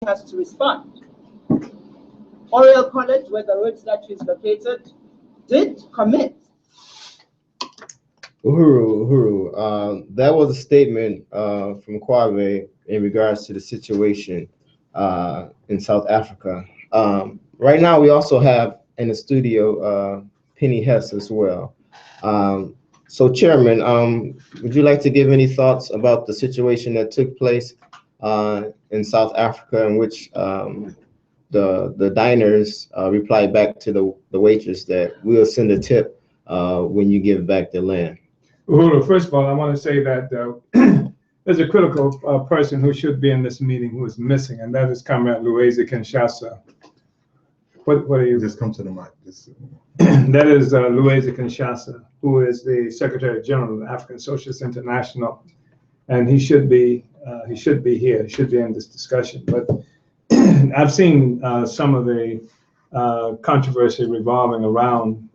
has to respond. Oriel College, where the road statue is located, did commit. Uhuru, that was a statement from Kwame in regards to the situation in South Africa. Right now, we also have in the studio Penny Hess as well. So, Chairman, would you like to give any thoughts about the situation that took place in South Africa, in which the diners replied back to the waitress that we'll send a tip when you give back the land? Uhuru, first of all, I want to say that there's a critical person who should be in this meeting who is missing, and that is Comrade Luiza Kinshasa. What are you? Just come to the mic. That is Luiza Kinshasa, who is the Secretary General of the African Socialist International, and he should be here. He should be in this discussion. But I've seen some of the controversy revolving around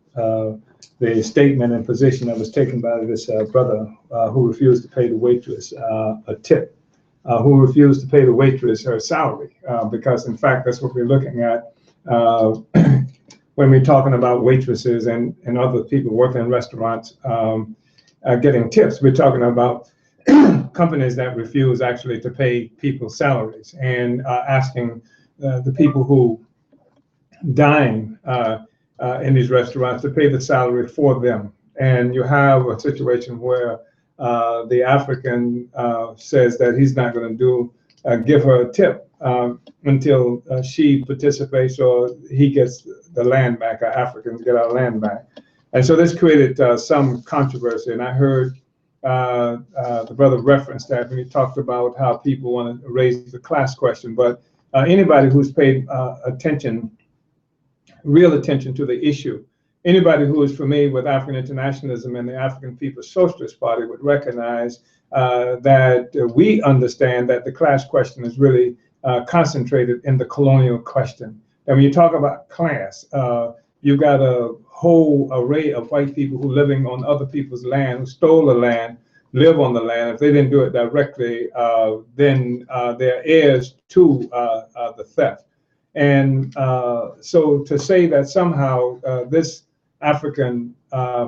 the statement and position that was taken by this brother who refused to pay the waitress a tip, who refused to pay the waitress her salary, because in fact that's what we're looking at when we're talking about waitresses and other people working in restaurants getting tips. We're talking about companies that refuse actually to pay people's salaries and asking the people who dine in these restaurants to pay the salary for them. And you have a situation where the African says that he's not going to give her a tip until she participates or he gets the land back, or Africans get our land back. And so this created some controversy. And I heard the brother reference that when he talked about how people want to raise the class question. But anybody who's paid real attention to the issue, anybody who is familiar with African internationalism and the African People's Socialist Party would recognize that we understand that the class question is really concentrated in the colonial question. And when you talk about class, you've got a whole array of white people who living on other people's land, who stole the land, live on the land. If they didn't do it directly, then they're heirs to the theft. And so to say that somehow this African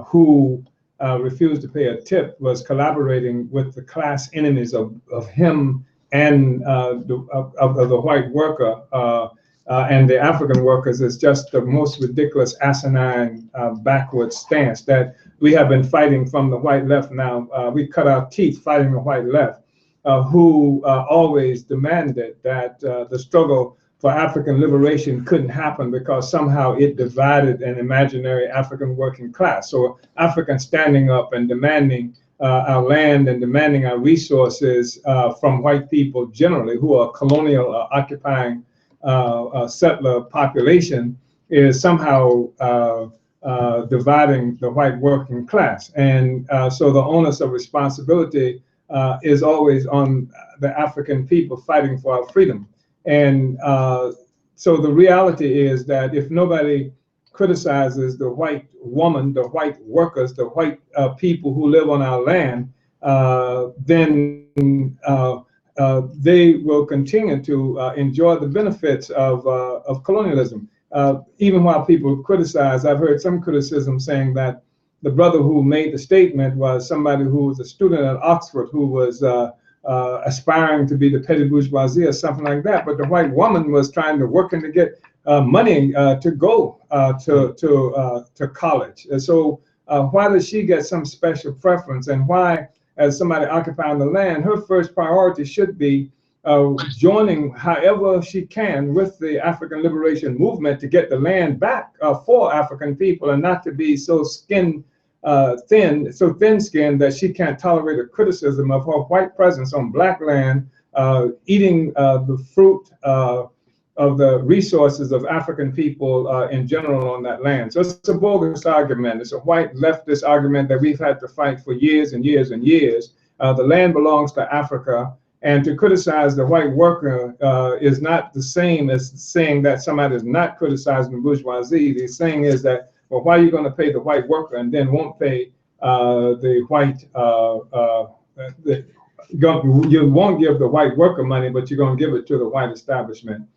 who refused to pay a tip was collaborating with the class enemies of him and of the white worker and the African workers is just the most ridiculous, asinine, backward stance that we have been fighting from the white left now. We cut our teeth fighting the white left, who always demanded that the struggle for African liberation couldn't happen because somehow it divided an imaginary African working class. So Africans standing up and demanding our land and demanding our resources from white people generally, who are colonial occupying settler population, is somehow dividing the white working class. And so the onus of responsibility is always on the African people fighting for our freedom. And so the reality is that if nobody criticizes the white woman, the white workers, the white people who live on our land, then they will continue to enjoy the benefits of colonialism. Even while people criticize, I've heard some criticism saying that the brother who made the statement was somebody who was a student at Oxford who was aspiring to be the petty bourgeoisie or something like that. But the white woman was trying to work to get money to go to college. And so why does she get some special preference? And why, as somebody occupying the land, her first priority should be joining however she can with the African liberation movement to get the land back for African people, and not to be so thin-skinned that she can't tolerate a criticism of her white presence on black land, eating the fruit of the resources of African people in general on that land. So it's a bogus argument. It's a white leftist argument that we've had to fight for years and years and years. The land belongs to Africa, and to criticize the white worker is not the same as saying that somebody is not criticizing the bourgeoisie. The saying is that, well, why are you going to pay the white worker and then won't pay the white you won't give the white worker money, but you're going to give it to the white establishment.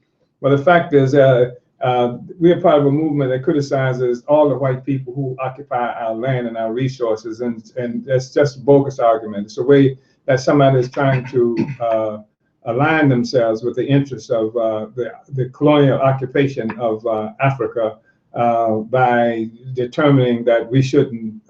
Well, the fact is, we are part of a movement that criticizes all the white people who occupy our land and our resources, and that's just a bogus argument. It's a way that somebody is trying to align themselves with the interests of the colonial occupation of Africa by determining that we shouldn't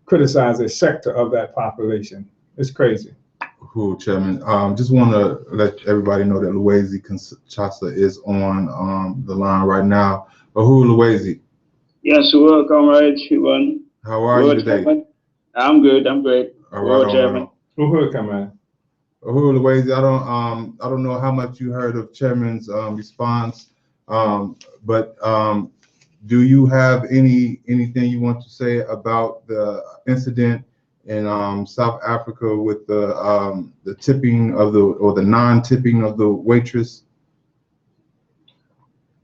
criticize a sector of that population. It's crazy. Cool, Chairman. Just want to let everybody know that Luwezi Kinshasa is on the line right now. Who, Luwezi? Yes, well, comrade Shivan. How are you today? Chairman. I'm good. I'm great. All right, Chairman. Who, comrade? Who, Luwezi? I don't know how much you heard of Chairman's response, but do you have anything you want to say about the incident in South Africa with the tipping of the non-tipping of the waitress?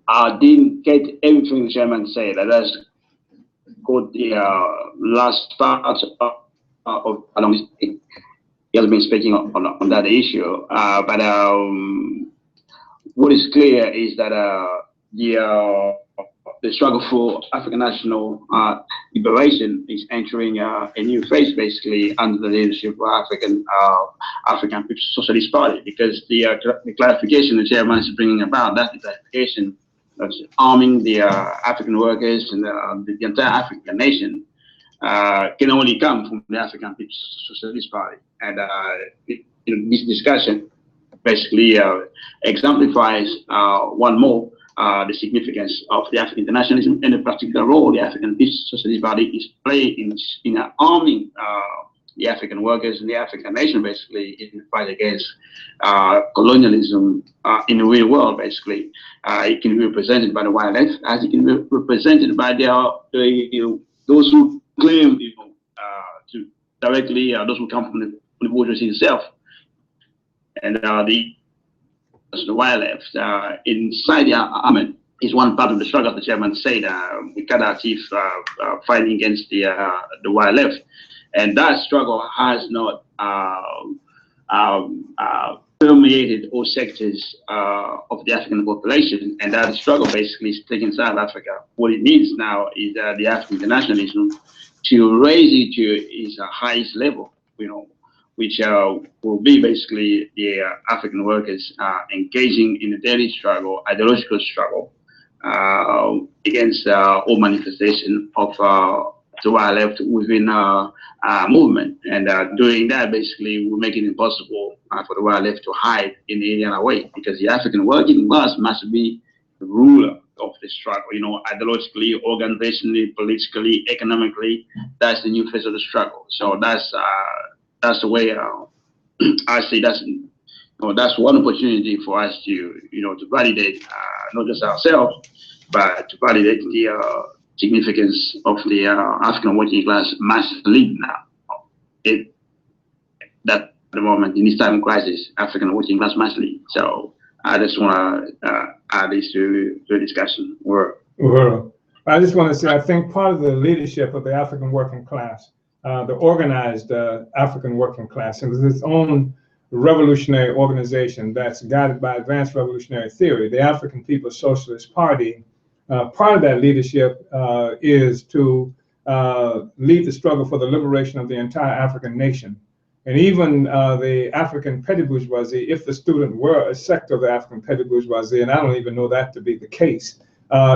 I didn't get everything the chairman said. Let's go the last part of he has been speaking on that issue. But what is clear is that the struggle for African national liberation is entering a new phase, basically under the leadership of African People's Socialist Party, because the clarification the chairman is bringing about, that clarification that's arming the African workers and the entire African nation can only come from the African People's Socialist Party. And this discussion basically exemplifies one more the significance of the African internationalism and the particular role the African People's Socialist Party is playing in arming the African workers and the African nation, basically, in the fight against colonialism in the real world, basically. It can be represented by the white left, as it can be represented by those who claim to directly, those who come from the bourgeoisie itself. And the white left inside the army is one part of the struggle. The chairman said we cannot achieve fighting against the white left, and that struggle has not permeated all sectors of the African population, and that struggle basically is taking South Africa. What it needs now is the African internationalism to raise it to its highest level, which will be basically the African workers engaging in a daily struggle, ideological struggle against all manifestation of the white left within movement. And doing that basically will make it impossible for the white left to hide in any other way, because the African working class must be the ruler of the struggle, ideologically, organizationally, politically, economically. That's the new phase of the struggle. So that's the way I see that's one opportunity for us to to validate not just ourselves, but to validate the significance of the African working class mass lead now. That at the moment in this time of crisis, African working class mass lead. So I just want to add this to the discussion. I just want to say I think part of the leadership of the African working class, the organized African working class, and with its own revolutionary organization that's guided by advanced revolutionary theory, the African People's Socialist Party. Part of that leadership is to lead the struggle for the liberation of the entire African nation. And even the African petty bourgeoisie, if the student were a sector of the African petty bourgeoisie, and I don't even know that to be the case,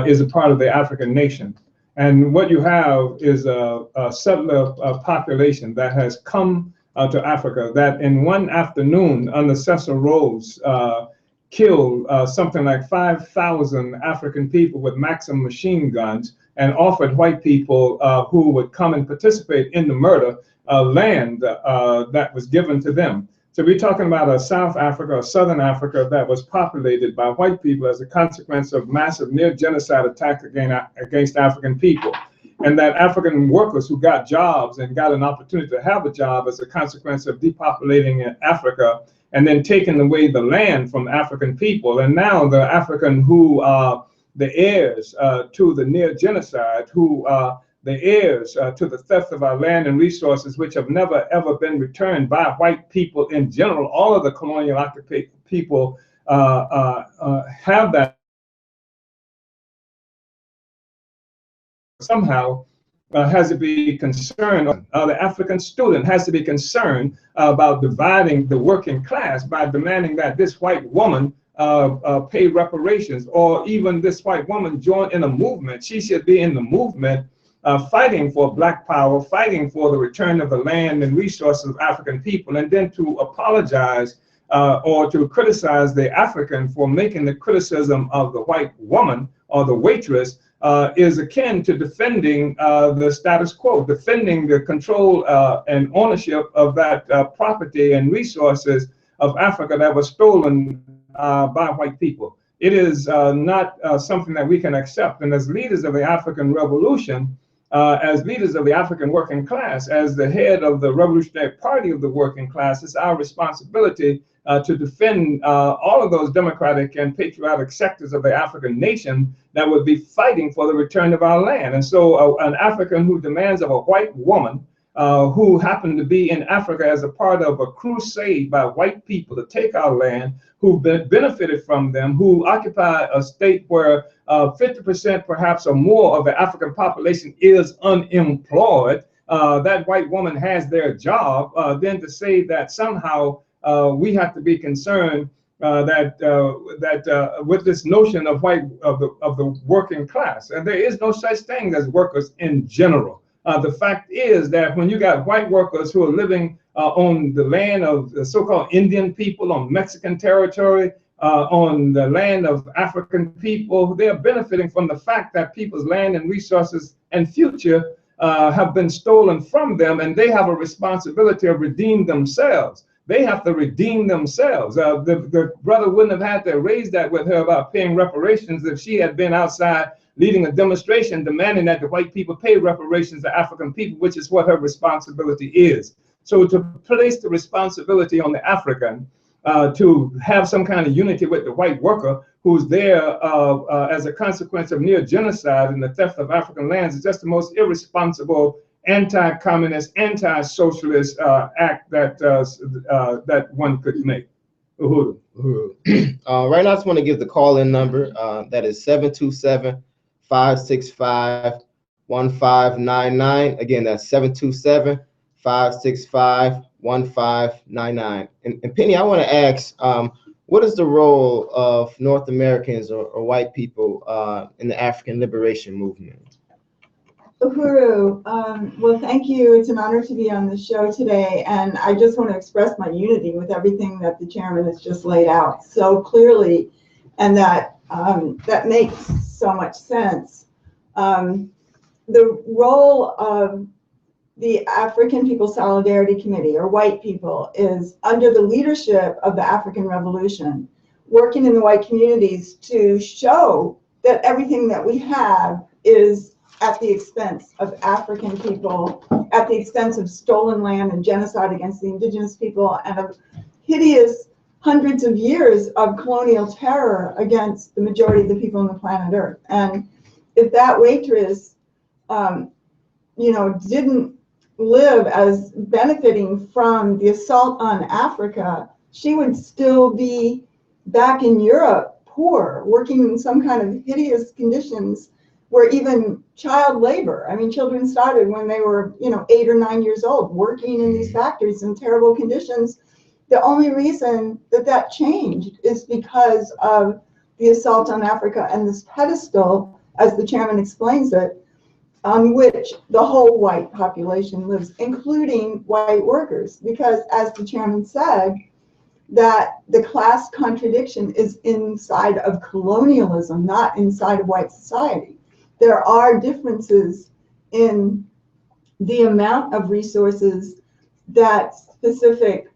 is a part of the African nation. And what you have is a settler population that has come to Africa that in one afternoon under Cecil Rhodes killed something like 5,000 African people with Maxim machine guns and offered white people who would come and participate in the murder land that was given to them. So we're talking about a South Africa, a Southern Africa that was populated by white people as a consequence of massive near genocide attacks against African people. And that African workers who got jobs and got an opportunity to have a job as a consequence of depopulating Africa and then taking away the land from African people. And now the African who are the heirs to the near genocide, who the heirs to the theft of our land and resources, which have never ever been returned by white people in general. All of the colonial occupied people have that. Somehow has to be concerned, the African student has to be concerned about dividing the working class by demanding that this white woman pay reparations, or even this white woman join in a movement. She should be in the movement fighting for Black power, fighting for the return of the land and resources of African people, and then to apologize or to criticize the African for making the criticism of the white woman or the waitress is akin to defending the status quo, defending the control and ownership of that property and resources of Africa that was stolen by white people. It is not something that we can accept. And as leaders of the African Revolution, as leaders of the African working class, as the head of the Revolutionary Party of the working class, it's our responsibility to defend all of those democratic and patriotic sectors of the African nation that would be fighting for the return of our land. And so an African who demands of a white woman who happened to be in Africa as a part of a crusade by white people to take our land, who benefited from them, who occupy a state where 50% perhaps or more of the African population is unemployed, that white woman has their job, then to say that somehow we have to be concerned with this notion of the working class. And there is no such thing as workers in general. The fact is that when you got white workers who are living on the land of the so-called Indian people, on Mexican territory, on the land of African people, they are benefiting from the fact that people's land and resources and future have been stolen from them, and they have a responsibility to redeem themselves. They have to redeem themselves. The brother wouldn't have had to raise that with her about paying reparations if she had been outside leading a demonstration demanding that the white people pay reparations to African people, which is what her responsibility is. So to place the responsibility on the African to have some kind of unity with the white worker who's there as a consequence of near genocide and the theft of African lands is just the most irresponsible anti-communist, anti-socialist act that one could make. Uhuru. Right now, I just want to give the call-in number. That is 727-565-1599. Again, that's 727-565-1599. And Penny, I want to ask, what is the role of North Americans or white people in the African liberation movement? Uhuru, well, thank you. It's an honor to be on the show today, and I just want to express my unity with everything that the chairman has just laid out so clearly, and that makes so much sense. The role of the African People Solidarity Committee, or white people, is under the leadership of the African Revolution, working in the white communities to show that everything that we have is at the expense of African people, at the expense of stolen land and genocide against the indigenous people, and of hideous hundreds of years of colonial terror against the majority of the people on the planet Earth. And if that waitress, didn't live as benefiting from the assault on Africa, she would still be back in Europe, poor, working in some kind of hideous conditions where even child labor, children started when they were, 8 or 9 years old, working in these factories in terrible conditions. The only reason that changed is because of the assault on Africa and this pedestal, as the chairman explains it, on which the whole white population lives, including white workers. Because as the chairman said, that the class contradiction is inside of colonialism, not inside of white society. There are differences in the amount of resources that specific,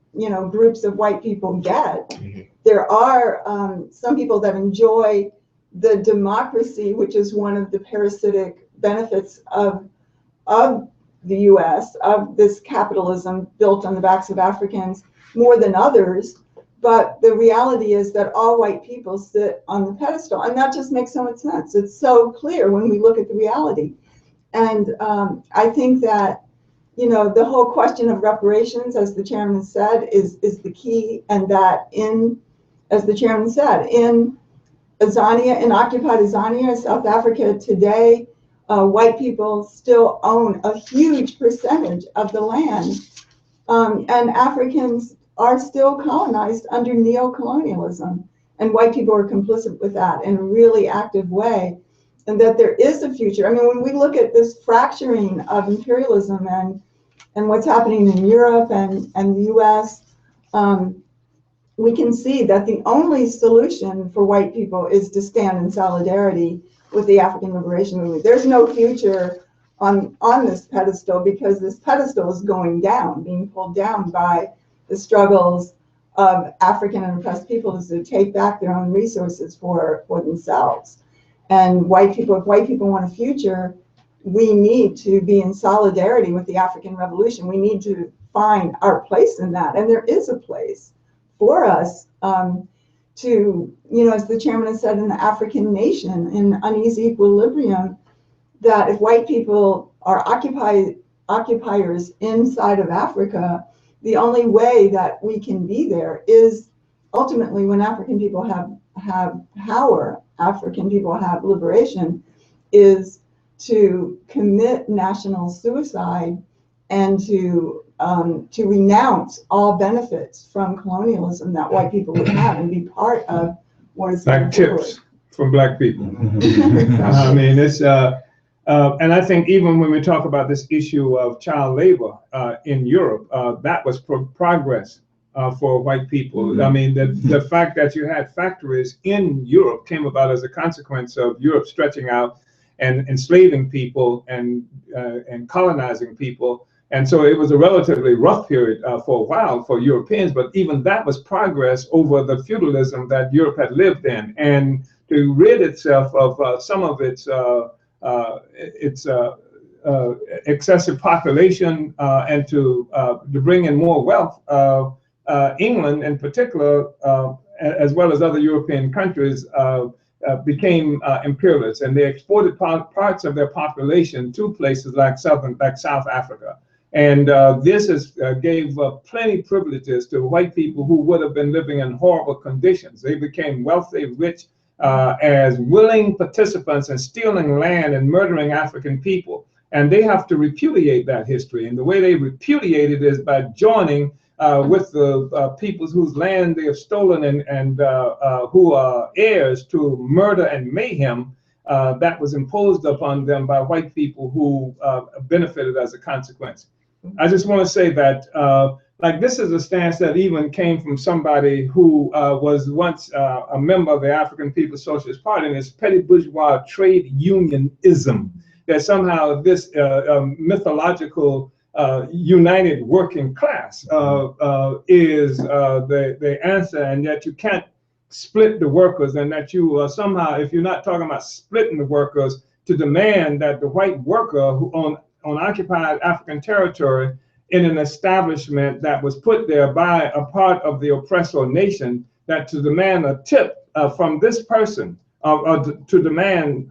groups of white people get. Mm-hmm. There are some people that enjoy the democracy, which is one of the parasitic benefits of the U.S., of this capitalism built on the backs of Africans, more than others. But the reality is that all white people sit on the pedestal, and that just makes so much sense. It's so clear when we look at the reality. And I think that, you know, the whole question of reparations, as the chairman said, is the key, and that as the chairman said, in Azania, in occupied Azania, South Africa today, white people still own a huge percentage of the land, and Africans are still colonized under neo-colonialism, and white people are complicit with that in a really active way, and that there is a future. I mean, when we look at this fracturing of imperialism and what's happening in Europe and the US, we can see that the only solution for white people is to stand in solidarity with the African liberation movement. There's no future on this pedestal, because this pedestal is going down, being pulled down by the struggles of African and oppressed peoples to take back their own resources for themselves. And if white people want a future, we need to be in solidarity with the African Revolution. We need to find our place in that. And there is a place for us to, you know, as the chairman has said, in the African nation, in uneasy equilibrium, that if white people are occupiers inside of Africa, the only way that we can be there is ultimately when African people have power, African people have liberation, is to commit national suicide and to renounce all benefits from colonialism that white people would have and be part of what is like tips from black people. I mean, it's and I think even when we talk about this issue of child labor in Europe, that was progress for white people. I mean, the fact that you had factories in Europe came about as a consequence of Europe stretching out and enslaving people and colonizing people. And so it was a relatively rough period for a while for Europeans, but even that was progress over the feudalism that Europe had lived in. And to rid itself of some of its excessive population and to bring in more wealth, England in particular, as well as other European countries, became imperialists, and they exported parts of their population to places like South Africa. And this gave plenty privileges to white people who would have been living in horrible conditions. They became wealthy, rich, as willing participants in stealing land and murdering African people. And they have to repudiate that history. And the way they repudiate it is by joining with the peoples whose land they have stolen and who are heirs to murder and mayhem that was imposed upon them by white people who benefited as a consequence. I just want to say that like this is a stance that even came from somebody who was once a member of the African People's Socialist Party, and it's petty bourgeois trade unionism, that somehow this mythological united working class is the answer, and that you can't split the workers, and that you somehow, if you're not talking about splitting the workers, to demand that the white worker who on occupied African territory in an establishment that was put there by a part of the oppressor nation, that to demand a tip from this person, to demand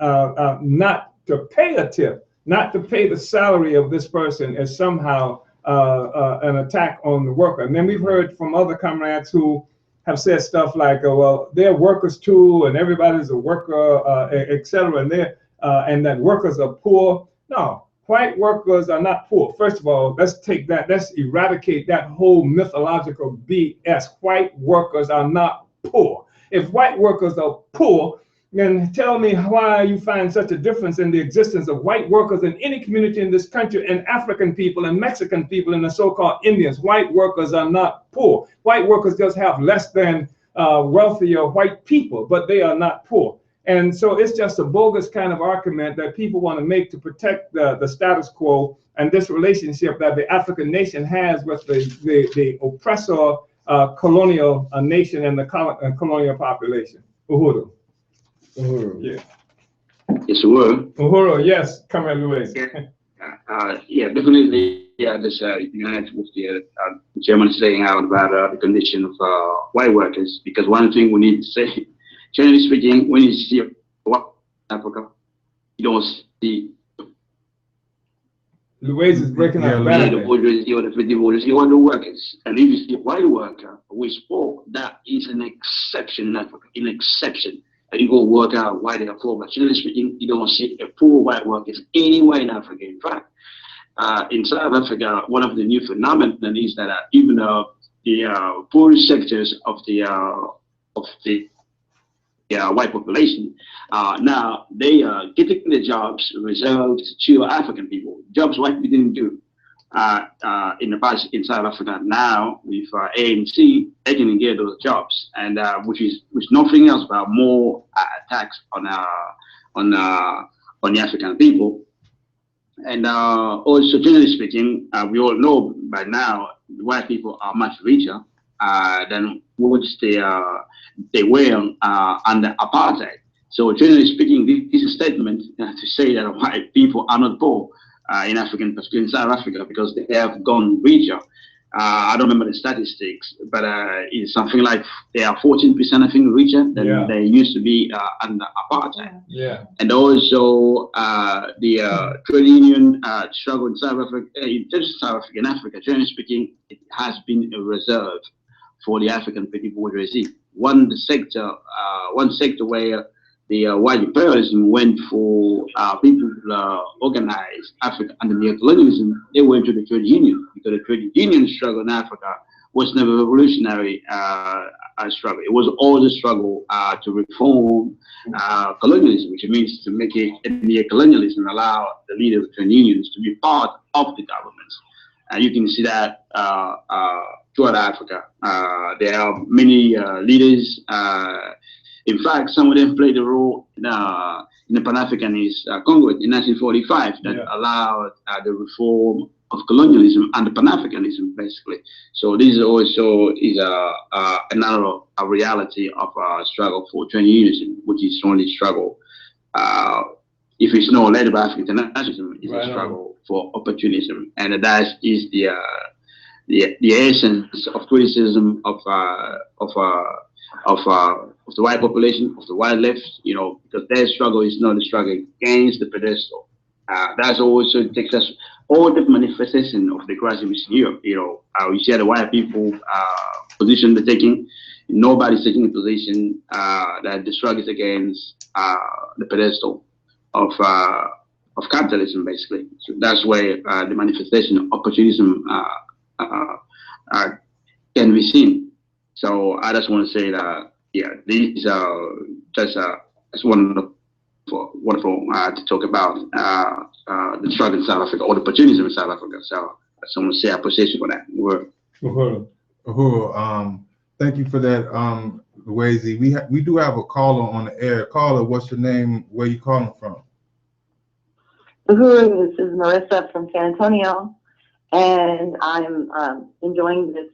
not to pay a tip, not to pay the salary of this person, is somehow an attack on the worker. And then we've heard from other comrades who have said stuff like, well, they're workers too, and everybody's a worker, etc., and that workers are poor. No. White workers are not poor. First of all, let's eradicate that whole mythological BS. White workers are not poor. If white workers are poor, then tell me why you find such a difference in the existence of white workers in any community in this country, and African people and Mexican people and the so-called Indians. White workers are not poor. White workers just have less than wealthier white people, but they are not poor. And so it's just a bogus kind of argument that people want to make to protect the status quo and this relationship that the African nation has with the oppressor colonial nation and the colonial population. Uhuru. Uhuru. Yeah. Yes, Uhuru. Uhuru, yes. Comrade Luis. Yeah, definitely. Yeah, this united with the chairman saying out about the condition of white workers, because one thing we need to say, generally speaking, when you see Africa, you don't see Louise is breaking Yeah, up Louise. The badly. bourgeoisie or the petty bourgeoisie or the workers. And if you see a white worker who is poor, that is an exception in Africa, an exception. And you go work out why they are poor. But generally speaking, you don't see a poor white worker anywhere in Africa. In fact, in South Africa, one of the new phenomena is that even the poorest sectors of the white population, now they are getting the jobs reserved to African people, jobs white people didn't do in the past in South Africa. Now with ANC, they can get those jobs, and which is nothing else but more tax on the African people. And also, generally speaking, we all know by now white people are much richer than what they were under apartheid. So, generally speaking, this is a statement to say that white people are not poor in African, particularly in South Africa, because they have gone richer. I don't remember the statistics, but it's something like they are 14%, I think, richer than they used to be under apartheid. Yeah. And also the trade union struggle in South Africa, just South Africa, in Africa, generally speaking, it has been a reserve for the African petty bourgeoisie. One sector where the white imperialism went for people organized Africa under neocolonialism, they went to the trade union, because the trade union struggle in Africa was never a revolutionary struggle. It was always a struggle to reform colonialism, which means to make it neo-colonialism, allow the leaders of trade unions to be part of the government. And you can see that throughout Africa. There are many leaders. In fact, some of them played a role in the Pan-Africanist Congress in 1945 that allowed the reform of colonialism and the Pan-Africanism, basically. So this is also another reality of a struggle for trade unionism, which is only struggle. If it's not led by African internationalism, it's a struggle for opportunism, and that is the essence of criticism of the white population, of the white left, because their struggle is not a struggle against the pedestal. That's also takes us all the manifestation of the crisis in Europe. We see the white people position they're taking. Nobody's taking a position that the struggle is against the pedestal of capitalism, basically. So that's where the manifestation of opportunism can be seen. So I just want to say that, these are just wonderful to talk about the struggle in South Africa, or the opportunism in South Africa. So I just want to say I appreciate you for that word. Thank you for that, Louise. We do have a caller on the air. Caller, what's your name? Where you calling from? Uhuru, this is Marissa from San Antonio, and I'm enjoying this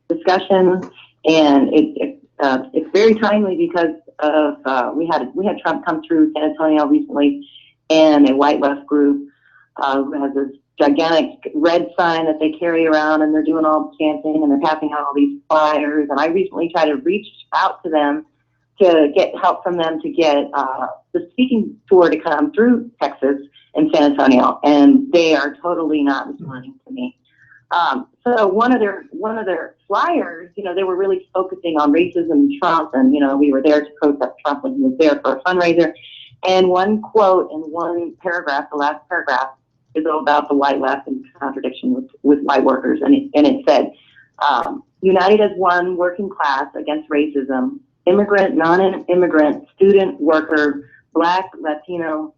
discussion, and it's very timely because of we had Trump come through San Antonio recently, and a white left group who has this gigantic red sign that they carry around, and they're doing all the chanting, and they're passing out all these flyers. And I recently tried to reach out to them to get help from them to get the speaking tour to come through Texas and San Antonio, and they are totally not responding to me. So one of their flyers, they were really focusing on racism and Trump, and we were there to protest Trump when he was there for a fundraiser. And one quote in one paragraph, the last paragraph, is all about the white left and contradiction with white workers, and it said, "United as one, working class against racism, immigrant, non-immigrant, student, worker, Black, Latino,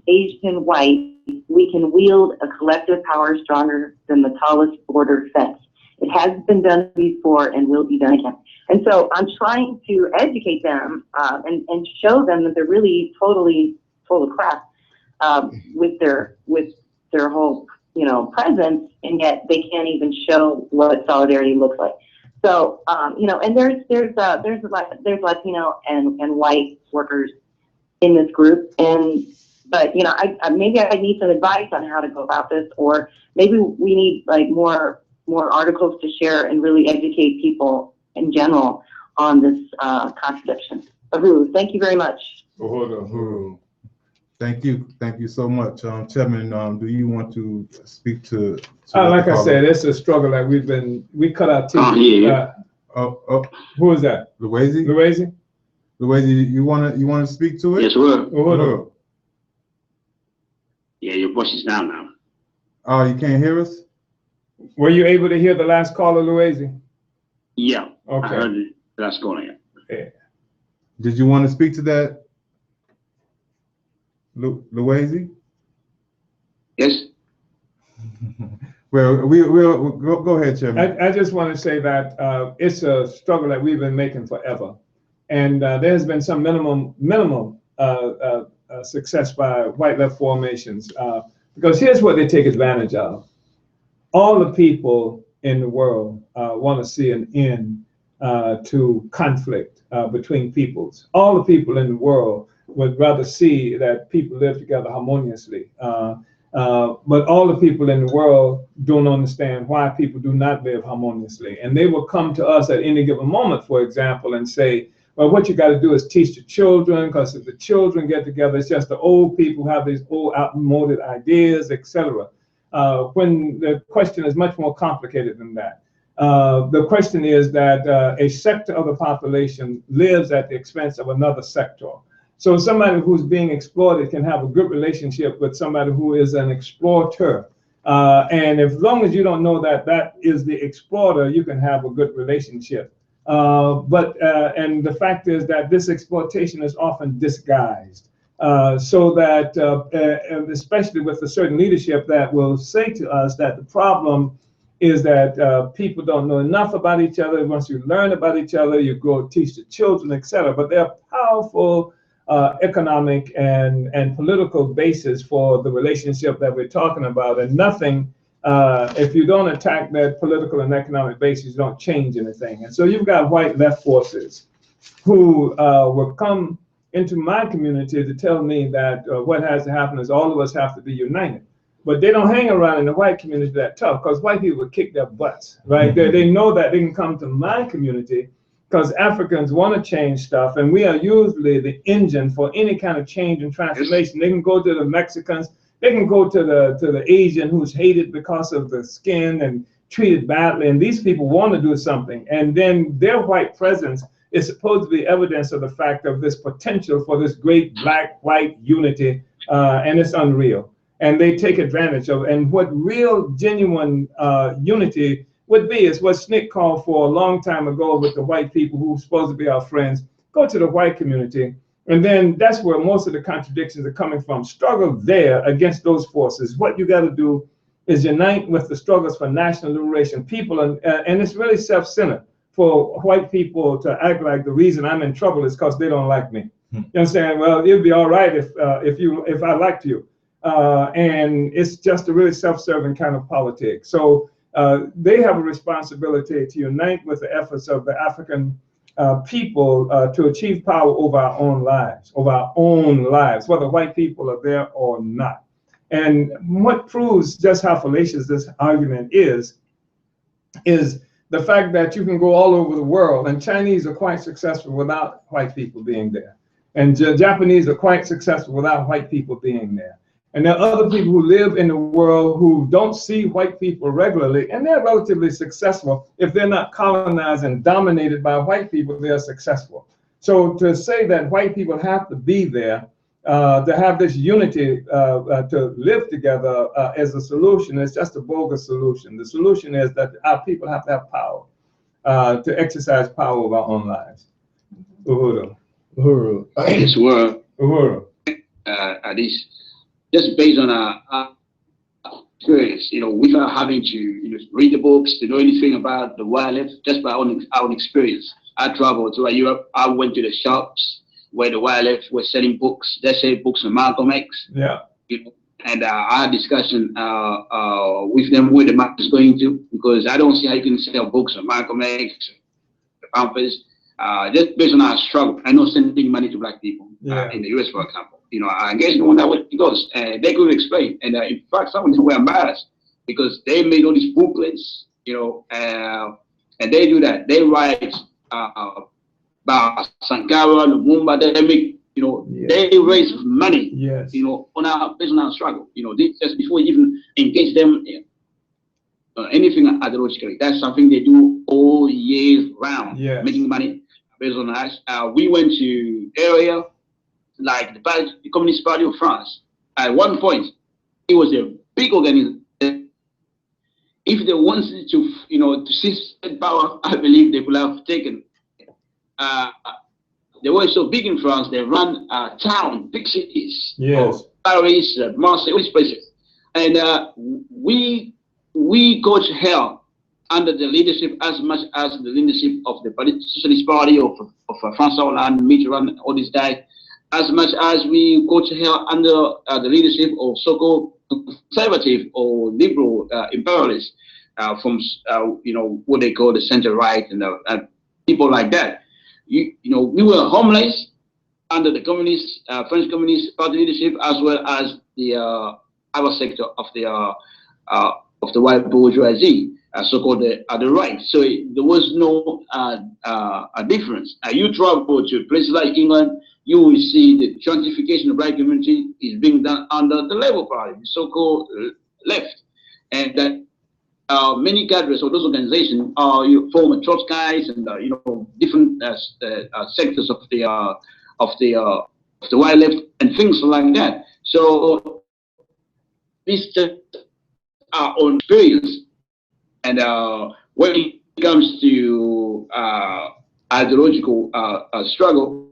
Asian, white, we can wield a collective power stronger than the tallest border fence. It has been done before and will be done again." And so I'm trying to educate them and show them that they're really totally full of crap with their whole presence, and yet they can't even show what solidarity looks like. So and there's Latino and white workers in this group, but maybe I need some advice on how to go about this, or maybe we need more articles to share and really educate people in general on this contradiction. Uhuru, thank you very much. Uhuru. Thank you so much. Chairman, do you want to speak to Like I Mr. said, it's a struggle that we cut our teeth. Yeah. Who is that? Luwezi? Luwezi? Luwezi, you wanna speak to it? Yes, sir. Uhuru. Yeah, your voice is down now. Oh, you can't hear us? Were you able to hear the last caller, Luwezi? Yeah. Okay. I heard it. That's going on. Yeah. Did you want to speak to that, Luwezi? Yes. Well, we'll go ahead, Chairman. I just want to say that it's a struggle that we've been making forever. And there has been some minimum success by white left formations. Because here's what they take advantage of. All the people in the world want to see an end to conflict between peoples. All the people in the world would rather see that people live together harmoniously. But all the people in the world don't understand why people do not live harmoniously. And they will come to us at any given moment, for example, and say, well, what you got to do is teach the children, because if the children get together, it's just the old people who have these old outmoded ideas, etc. When the question is much more complicated than that. The question is that a sector of the population lives at the expense of another sector. So somebody who's being exploited can have a good relationship with somebody who is an exploiter. And as long as you don't know that that is the exploiter, you can have a good relationship. And the fact is that this exploitation is often disguised. So that, especially with a certain leadership that will say to us that the problem is that people don't know enough about each other. Once you learn about each other, you go teach the children, etc. But there are powerful economic and political basis for the relationship that we're talking about, and nothing, if you don't attack that political and economic basis, you don't change anything. And so you've got white left forces who will come into my community to tell me that what has to happen is all of us have to be united. But they don't hang around in the white community that tough, because white people will kick their butts, right? They know that they can come to my community because Africans want to change stuff, and we are usually the engine for any kind of change and transformation. They can go to the Mexicans, they can go to the Asian who's hated because of the skin and treated badly, and these people want to do something. And then their white presence is supposed to be evidence of the fact of this potential for this great black-white unity, and it's unreal. And they take advantage of it. And what real, genuine unity would be is what SNCC called for a long time ago with the white people who are supposed to be our friends. Go to the white community, and then that's where most of the contradictions are coming from. Struggle there against those forces. What you got to do is unite with the struggles for national liberation. People, and it's really self-centered for white people to act like the reason I'm in trouble is because they don't like me. You understand? Well, it'd be all right if I liked you. And it's just a really self-serving kind of politics. So they have a responsibility to unite with the efforts of the African people to achieve power over our own lives, whether white people are there or not. And what proves just how fallacious this argument is the fact that you can go all over the world, and Chinese are quite successful without white people being there. And Japanese are quite successful without white people being there. And there are other people who live in the world who don't see white people regularly, and they're relatively successful. If they're not colonized and dominated by white people, they're successful. So to say that white people have to be there, to have this unity to live together as a solution is just a bogus solution. The solution is that our people have to have power, to exercise power over our own lives. Uhuru. Uhuru. Yes, well, Uhuru. At least just based on our experience, without having to read the books, to know anything about the wildlife, just by our own experience. I traveled to Europe. I went to the shops where the wildlife were selling books. They sell books on Malcolm X. Yeah. And I had discussion with them where the market is going to, because I don't see how you can sell books on Malcolm X, the Pampers, just based on our struggle. I know sending money to black people in the US, for example. I guess the one that way it goes. They could explain. And in fact, some of them were embarrassed because they made all these booklets, and they do that. They write about Sankara, Lumumba, they make, Yeah. They raise money, Yes. on our personal struggle. Just before we even engage them in anything ideologically. That's something they do all year round, Yes. making money based on us. We went to area like the Communist Party of France. At one point, it was a big organization. If they wanted to seize power, I believe they could have taken. They were so big in France, they ran town, big cities. Yes. Paris, Marseille, all these places. And we go to hell under the leadership as much as the leadership of the Socialist Party of François Hollande, Mitterrand, all these guys, as much as we go to hell under the leadership of so-called conservative or liberal imperialists from what they call the center right and people like that. We were homeless under the communist French Communist Party leadership, as well as the other sector of the white bourgeoisie, so-called the right. So there was no a difference. You travel to places like England, you will see the gentrification of the black community is being done under the Labour Party, the so-called left, and that many cadres of those organizations are former Trotskyites and different sectors of the white left and things like that. So these just our own experience, and when it comes to ideological struggle,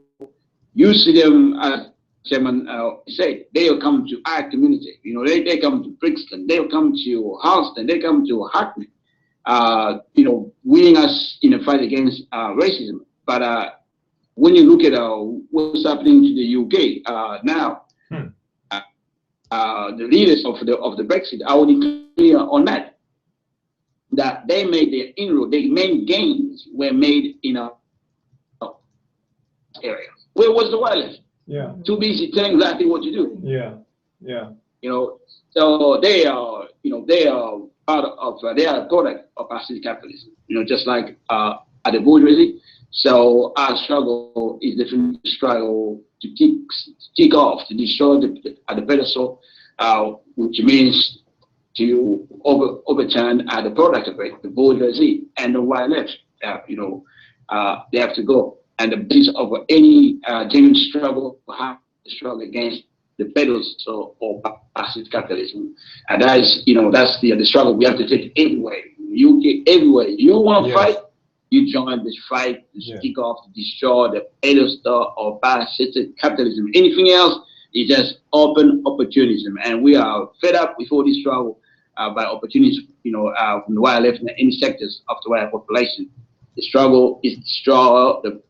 you see them, as Chairman said, they'll come to our community. They come to Brixton, they'll come to Halston, they come to Hackney, winning us in a fight against racism. But when you look at what's happening to the UK now, the leaders of the Brexit are already clear on that they made their inroad, their main gains were made in a area. Where was the wireless? Yeah. Too busy telling exactly what to do. Yeah. Yeah. So they are part of they are a product of parasitic capitalism. Just like at the bourgeoisie. So our struggle is definitely a struggle to kick off, to destroy the pedestal, which means to overturn the product of it, the bourgeoisie and the white left. They have to go. And the basis of any genuine struggle will have to struggle against the pedestal of parasitic capitalism. And that is, that's the struggle we have to take everywhere. UK, everywhere. You want to fight, you join this fight to kick off, to destroy the pedestal of parasitic capitalism. Anything else is just open opportunism. And we are fed up with all this struggle by opportunities, from the white left and any sectors of the white population. The struggle is to destroy the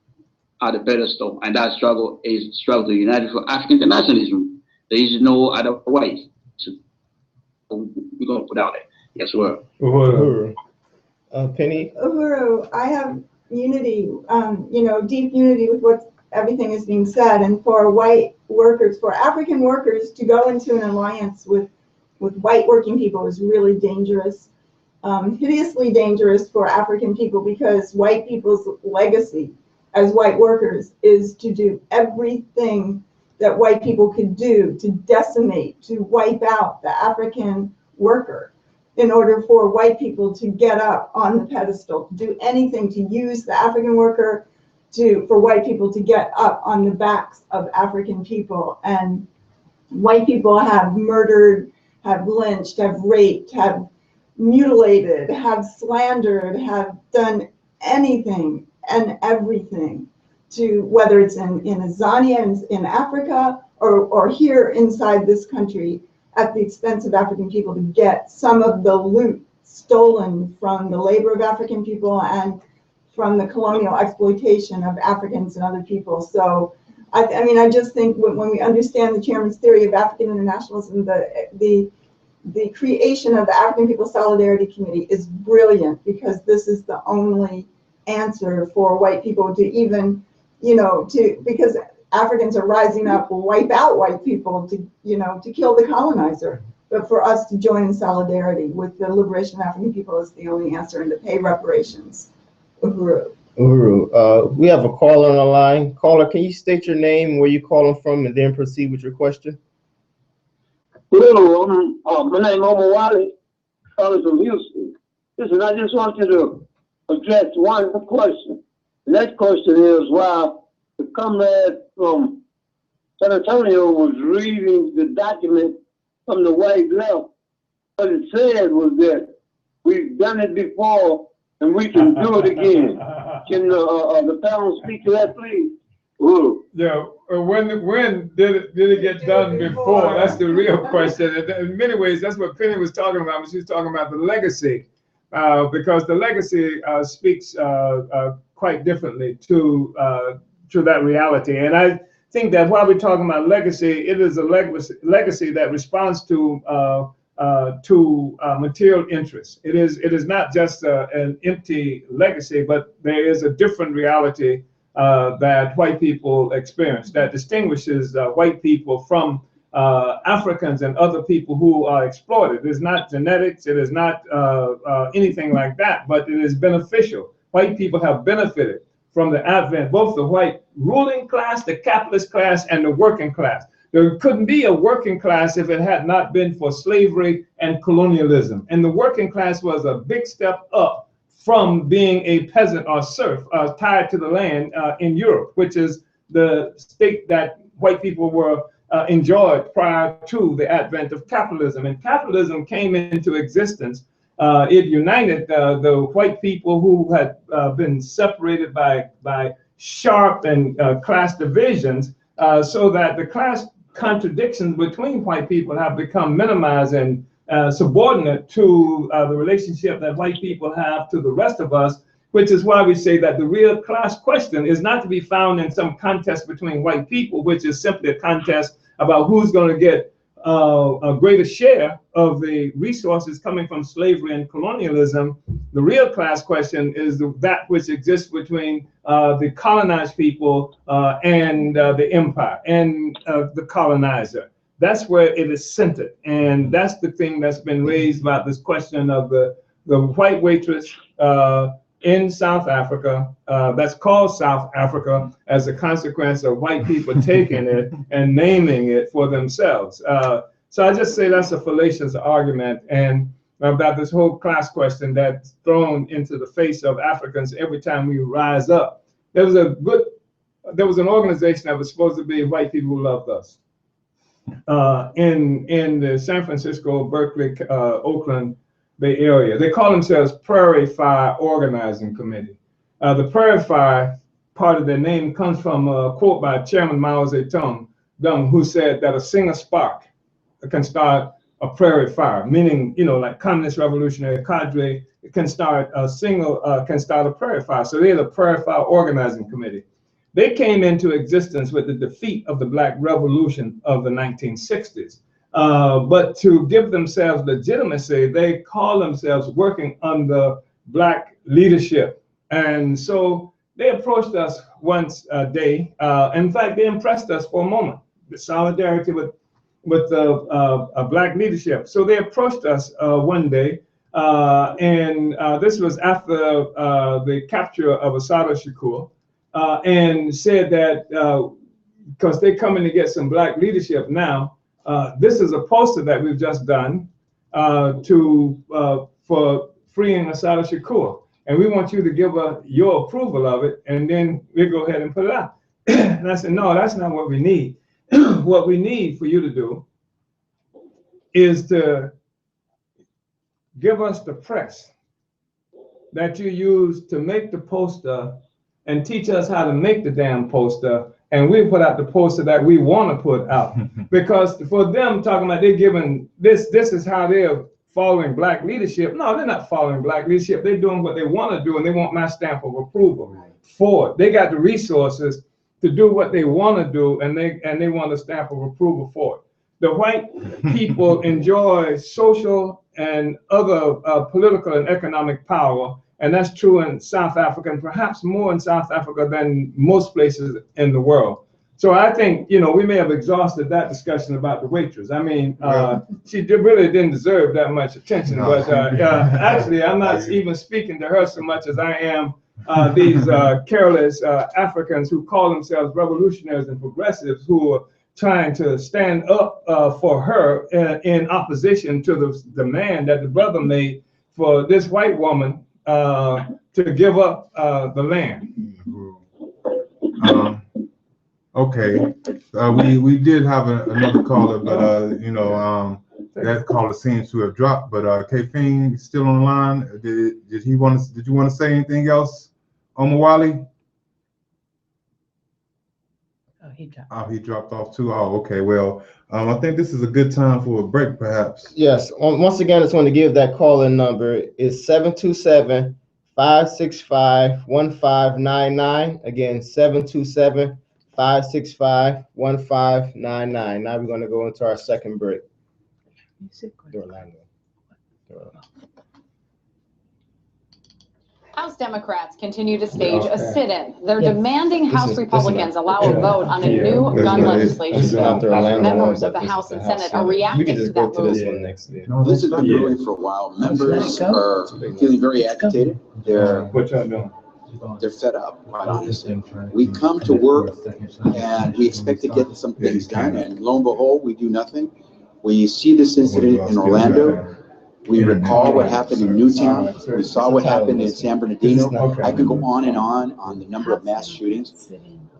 pedestal, and that struggle is struggle to unite for African internationalism. There is no other way. So we're going to put out there. Yes, sir. Penny? Uhuru, I have unity, deep unity with what everything is being said. And for white workers, for African workers to go into an alliance with white working people is really dangerous, hideously dangerous for African people, because white people's legacy as white workers is to do everything that white people could do to decimate, to wipe out the African worker in order for white people to get up on the pedestal, to do anything to use the African worker for white people to get up on the backs of African people. And white people have murdered, have lynched, have raped, have mutilated, have slandered, have done anything and everything to, whether it's in Azania in Africa or here inside this country, at the expense of African people, to get some of the loot stolen from the labor of African people and from the colonial exploitation of Africans and other people. So I just think when we understand the chairman's theory of African internationalism, the creation of the African People Solidarity Committee is brilliant, because this is the only answer for white people to even, because Africans are rising up, will wipe out white people to kill the colonizer. But for us to join in solidarity with the liberation of African people is the only answer, and to pay reparations. Uhuru. Uhuru. We have a caller on the line. Caller, can you state your name, where you're calling from, and then proceed with your question? Hello, my name is Omar Wally, calling from Houston. Listen, I just want you to address one question. The next question is why the comrade from San Antonio was reading the document from the white left. What it said was that we've done it before and we can do it again. Can the panel speak to that, please? Ooh. Yeah, when did it get done before? That's the real question. In many ways, that's what Penny was talking about when she was talking about the legacy, because the legacy speaks quite differently to that reality. And I think that while we're talking about legacy, it is a legacy that responds to material interests. It is not just an empty legacy, but there is a different reality that white people experience that distinguishes white people from Africans and other people who are exploited. It is not genetics, it is not anything like that, but it is beneficial. White people have benefited from the advent, both the white ruling class, the capitalist class, and the working class. There couldn't be a working class if it had not been for slavery and colonialism. And the working class was a big step up from being a peasant or serf tied to the land in Europe, which is the state that white people were enjoyed prior to the advent of capitalism. And capitalism came into existence. It united the white people who had been separated by sharp and class divisions, so that the class contradictions between white people have become minimized and subordinate to the relationship that white people have to the rest of us, which is why we say that the real class question is not to be found in some contest between white people, which is simply a contest about who's going to get a greater share of the resources coming from slavery and colonialism. The real class question is that which exists between the colonized people and the empire and the colonizer. That's where it is centered. And that's the thing that's been raised about this question of the white waitress in South Africa, that's called South Africa as a consequence of white people taking it and naming it for themselves. So I just say that's a fallacious argument, and about this whole class question that's thrown into the face of Africans every time we rise up. There was an organization that was supposed to be white people who loved us. In the San Francisco, Berkeley, Oakland Bay Area. They call themselves Prairie Fire Organizing Committee. The Prairie Fire, part of their name comes from a quote by Chairman Mao Zedong, who said that a single spark can start a prairie fire, meaning, like communist revolutionary cadre can start a prairie fire. So they're the Prairie Fire Organizing Committee. They came into existence with the defeat of the Black Revolution of the 1960s. But to give themselves legitimacy, they call themselves working under Black leadership. And so they approached us once a day. In fact, they impressed us for a moment, the solidarity with Black leadership. So they approached us one day, and this was after the capture of Assata Shakur. And said that because they're coming to get some Black leadership now, this is a poster that we've just done for freeing Assata Shakur, and we want you to give your approval of it, and then we'll go ahead and put it out. And I said, no, that's not what we need. What we need for you to do is to give us the press that you use to make the poster and teach us how to make the damn poster, and we put out the poster that we want to put out. Because for them talking about they're giving this is how they're following Black leadership. No, they're not following Black leadership. They're doing what they want to do, and they want my stamp of approval for it. They got the resources to do what they want to do, and they want a stamp of approval for it. The white people enjoy social and other political and economic power. And that's true in South Africa, and perhaps more in South Africa than most places in the world. So I think, we may have exhausted that discussion about the waitress. I mean, she really didn't deserve that much attention, but actually I'm not even speaking to her so much as I am these careless Africans who call themselves revolutionaries and progressives who are trying to stand up for her in opposition to the demand that the brother made for this white woman to give up the land. Okay, we did have another caller, but you know, that caller seems to have dropped. But K-Fing is still on the line. Did you want to say anything else, Omawale? Oh, he dropped. Oh, he dropped off too. Oh, okay. Well, I think this is a good time for a break, perhaps. Yes. Once again, I just want to give that call-in number. It's 727-565-1599. Again, 727-565-1599. Now we're going to go into our second break. Orlando. House Democrats continue to stage a sit-in. They're Yes. demanding House Republicans allow a vote on a new gun legislation bill. Members of the House and Senate are reacting to that move. This has been brewing for a while. Members are feeling very agitated. They're fed up, quite honestly. We come to work and we expect to get some things done, and lo and behold, we do nothing. We see this incident in Orlando. We recall what happened in Newtown. We saw what happened in San Bernardino. I could go on the number of mass shootings.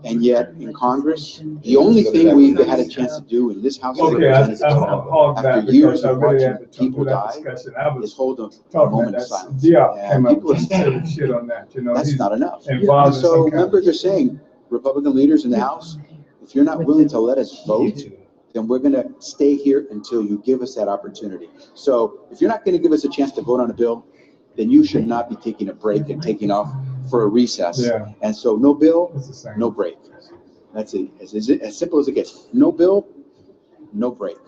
And yet in Congress, the only thing we had a chance to do in this House of Representatives after years of watching people die is hold a moment of silence. And people are saying that's not enough. And so members are saying, Republican leaders in the House, if you're not willing to let us vote, then we're going to stay here until you give us that opportunity. So if you're not going to give us a chance to vote on a bill, then you should not be taking a break and taking off for a recess. Yeah. And so no bill, no break. That's it. As simple as it gets. No bill, no break.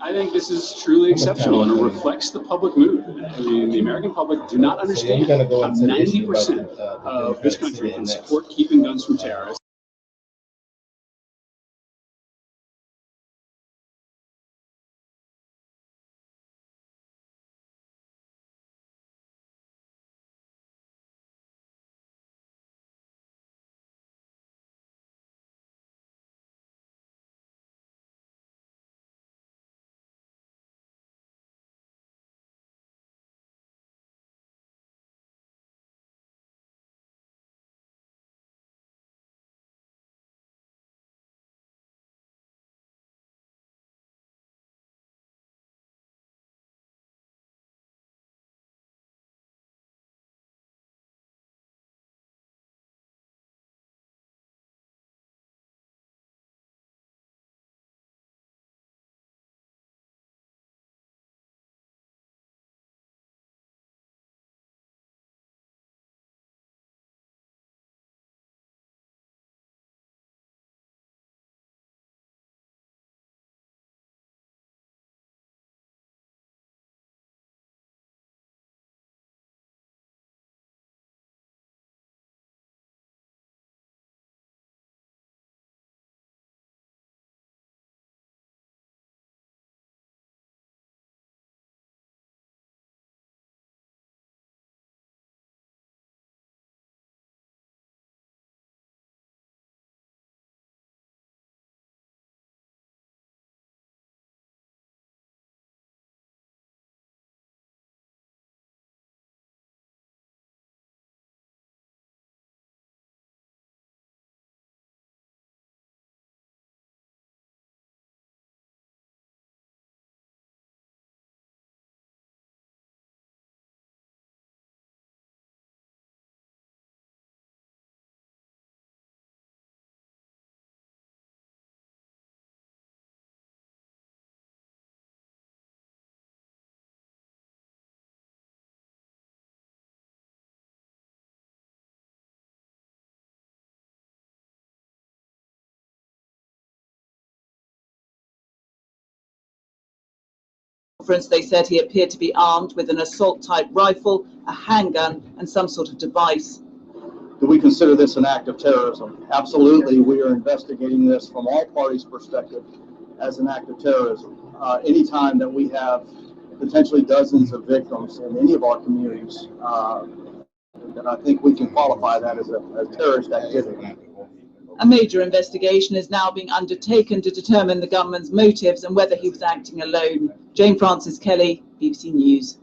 I think this is truly exceptional, and it reflects the public mood. I mean, the American public do not understand how 90% of this country can support keeping guns from terrorists. They said he appeared to be armed with an assault-type rifle, a handgun, and some sort of device. Do we consider this an act of terrorism? Absolutely. We are investigating this from all parties' perspective as an act of terrorism. Anytime that we have potentially dozens of victims in any of our communities, then I think we can qualify that as a terrorist activity. A major investigation is now being undertaken to determine the gunman's motives and whether he was acting alone. Jane Francis Kelly, BBC News.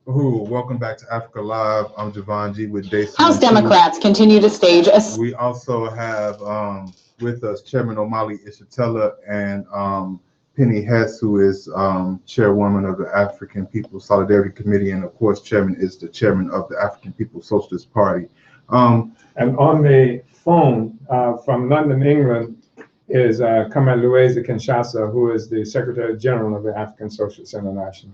Welcome back to Africa Live. I'm Javon G with Day House Democrats continue to stage a... We also have with us Chairman Omali Ishitella and Penny Hess, who is chairwoman of the African People's Solidarity Committee, and of course, chairman is the chairman of the African People's Socialist Party. And on the phone from London, England, is Kamal Louisa Kinshasa, who is the Secretary General of the African Socialists International.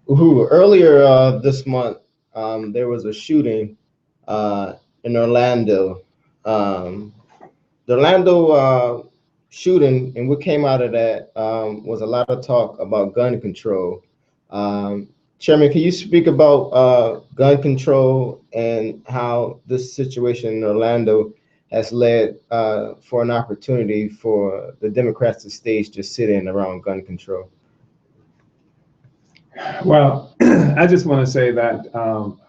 Earlier this month, there was a shooting in Orlando. The Orlando shooting, and what came out of that was a lot of talk about gun control. Chairman, can you speak about gun control and how this situation in Orlando has led for an opportunity for the Democrats to stage to sit in around gun control? Well, I just want to say that,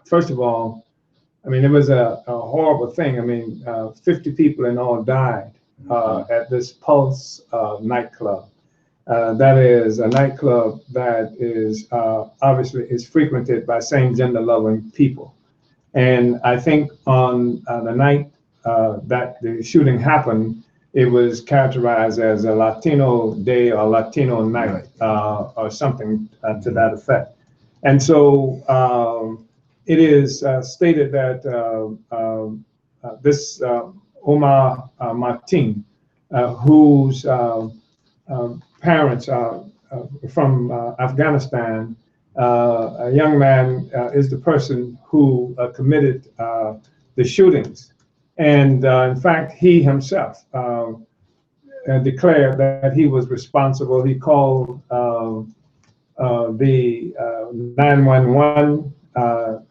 first of all, I mean, it was a horrible thing. I mean, 50 people in all died at this Pulse nightclub. That is a nightclub that is obviously is frequented by same gender loving people. And I think on the night that the shooting happened, it was characterized as a Latino day or Latino night or something to that effect. And so it is stated that this Omar Mateen, whose parents are from Afghanistan, a young man is the person who committed the shootings. And in fact, he himself declared that he was responsible. He called the 911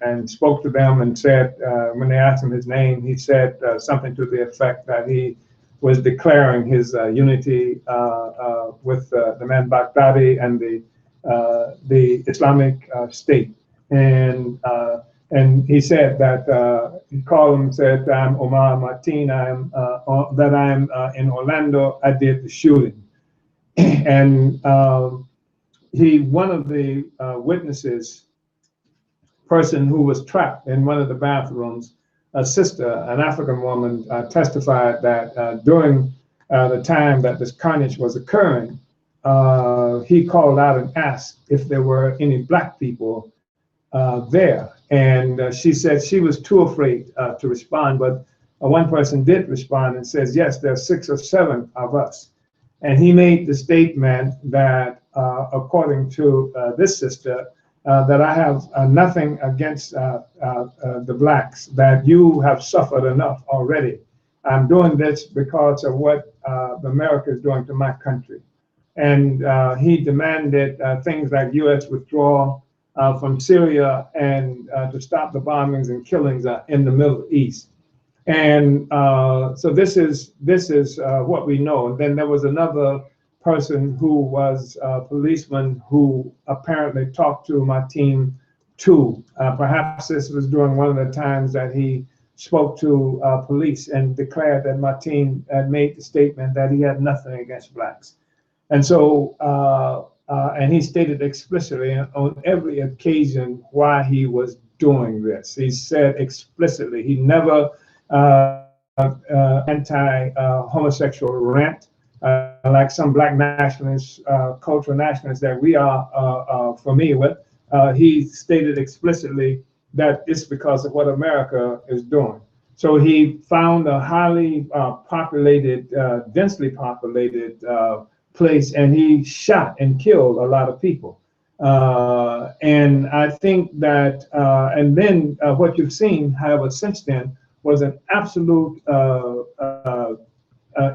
and spoke to them and said, when they asked him his name, he said something to the effect that he was declaring his unity with the man Baghdadi and the Islamic State. And he said that he called him and said, "I'm Omar Mateen. I'm in Orlando. I did the shooting." And one of the witnesses, person who was trapped in one of the bathrooms, a sister, an African woman, testified that during the time that this carnage was occurring, he called out and asked if there were any Black people there. And she said she was too afraid to respond, but one person did respond and says, yes, there are 6 or 7 of us. And he made the statement that, according to this sister, that I have nothing against the Blacks, that you have suffered enough already. I'm doing this because of what America is doing to my country. And he demanded things like U.S. withdrawal from Syria and to stop the bombings and killings in the Middle East. And so this is what we know. And then there was another person who was a policeman who apparently talked to Mateen too. Perhaps this was during one of the times that he spoke to police and declared that Mateen had made the statement that he had nothing against Blacks. And so, and he stated explicitly on every occasion why he was doing this. He said explicitly he never anti-homosexual rant like some Black nationalists, cultural nationalists that we are familiar with. He stated explicitly that it's because of what America is doing. So he found a highly populated, densely populated place, and he shot and killed a lot of people. And I think that, and then what you've seen, however, since then, was an absolute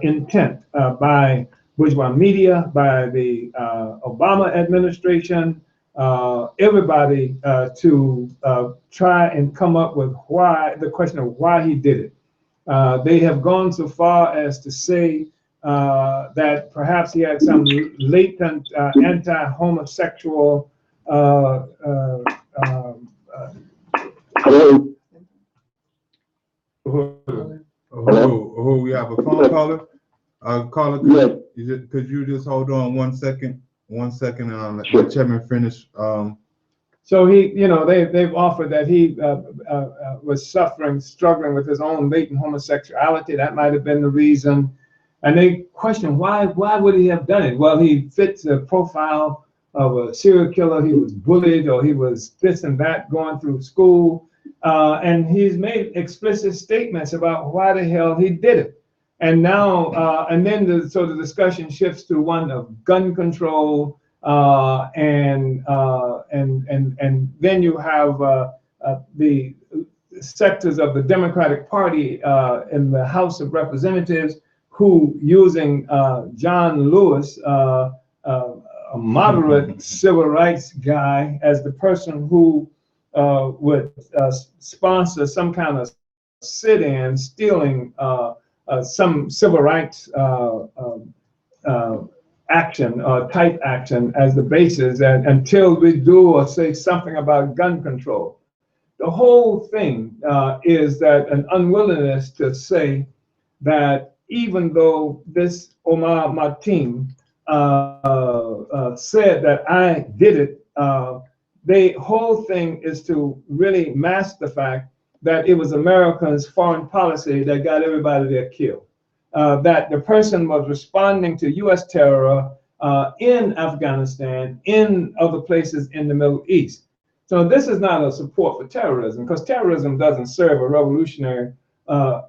intent by bourgeois media, by the Obama administration, everybody to try and come up with why, the question of why he did it. They have gone so far as to say that perhaps he had some latent Hello. Oh, we have a phone caller. Caller, could you just hold on 1 second? 1 second, let the chairman finish. So he, they've offered that he was struggling with his own latent homosexuality. That might have been the reason. And they question why would he have done it? Well, he fits a profile of a serial killer. He was bullied, or he was this and that going through school. And he's made explicit statements about why the hell he did it. And now, and then the discussion shifts to one of gun control, and then you have the sectors of the Democratic Party in the House of Representatives who, using John Lewis, a moderate civil rights guy, as the person who would sponsor some kind of sit-in, stealing some civil rights action, type action, as the basis, and until we do or say something about gun control. The whole thing is that an unwillingness to say that even though this Omar Mateen said that I did it, the whole thing is to really mask the fact that it was America's foreign policy that got everybody there killed. That the person was responding to US terror in Afghanistan, in other places in the Middle East. So this is not a support for terrorism, because terrorism doesn't serve a revolutionary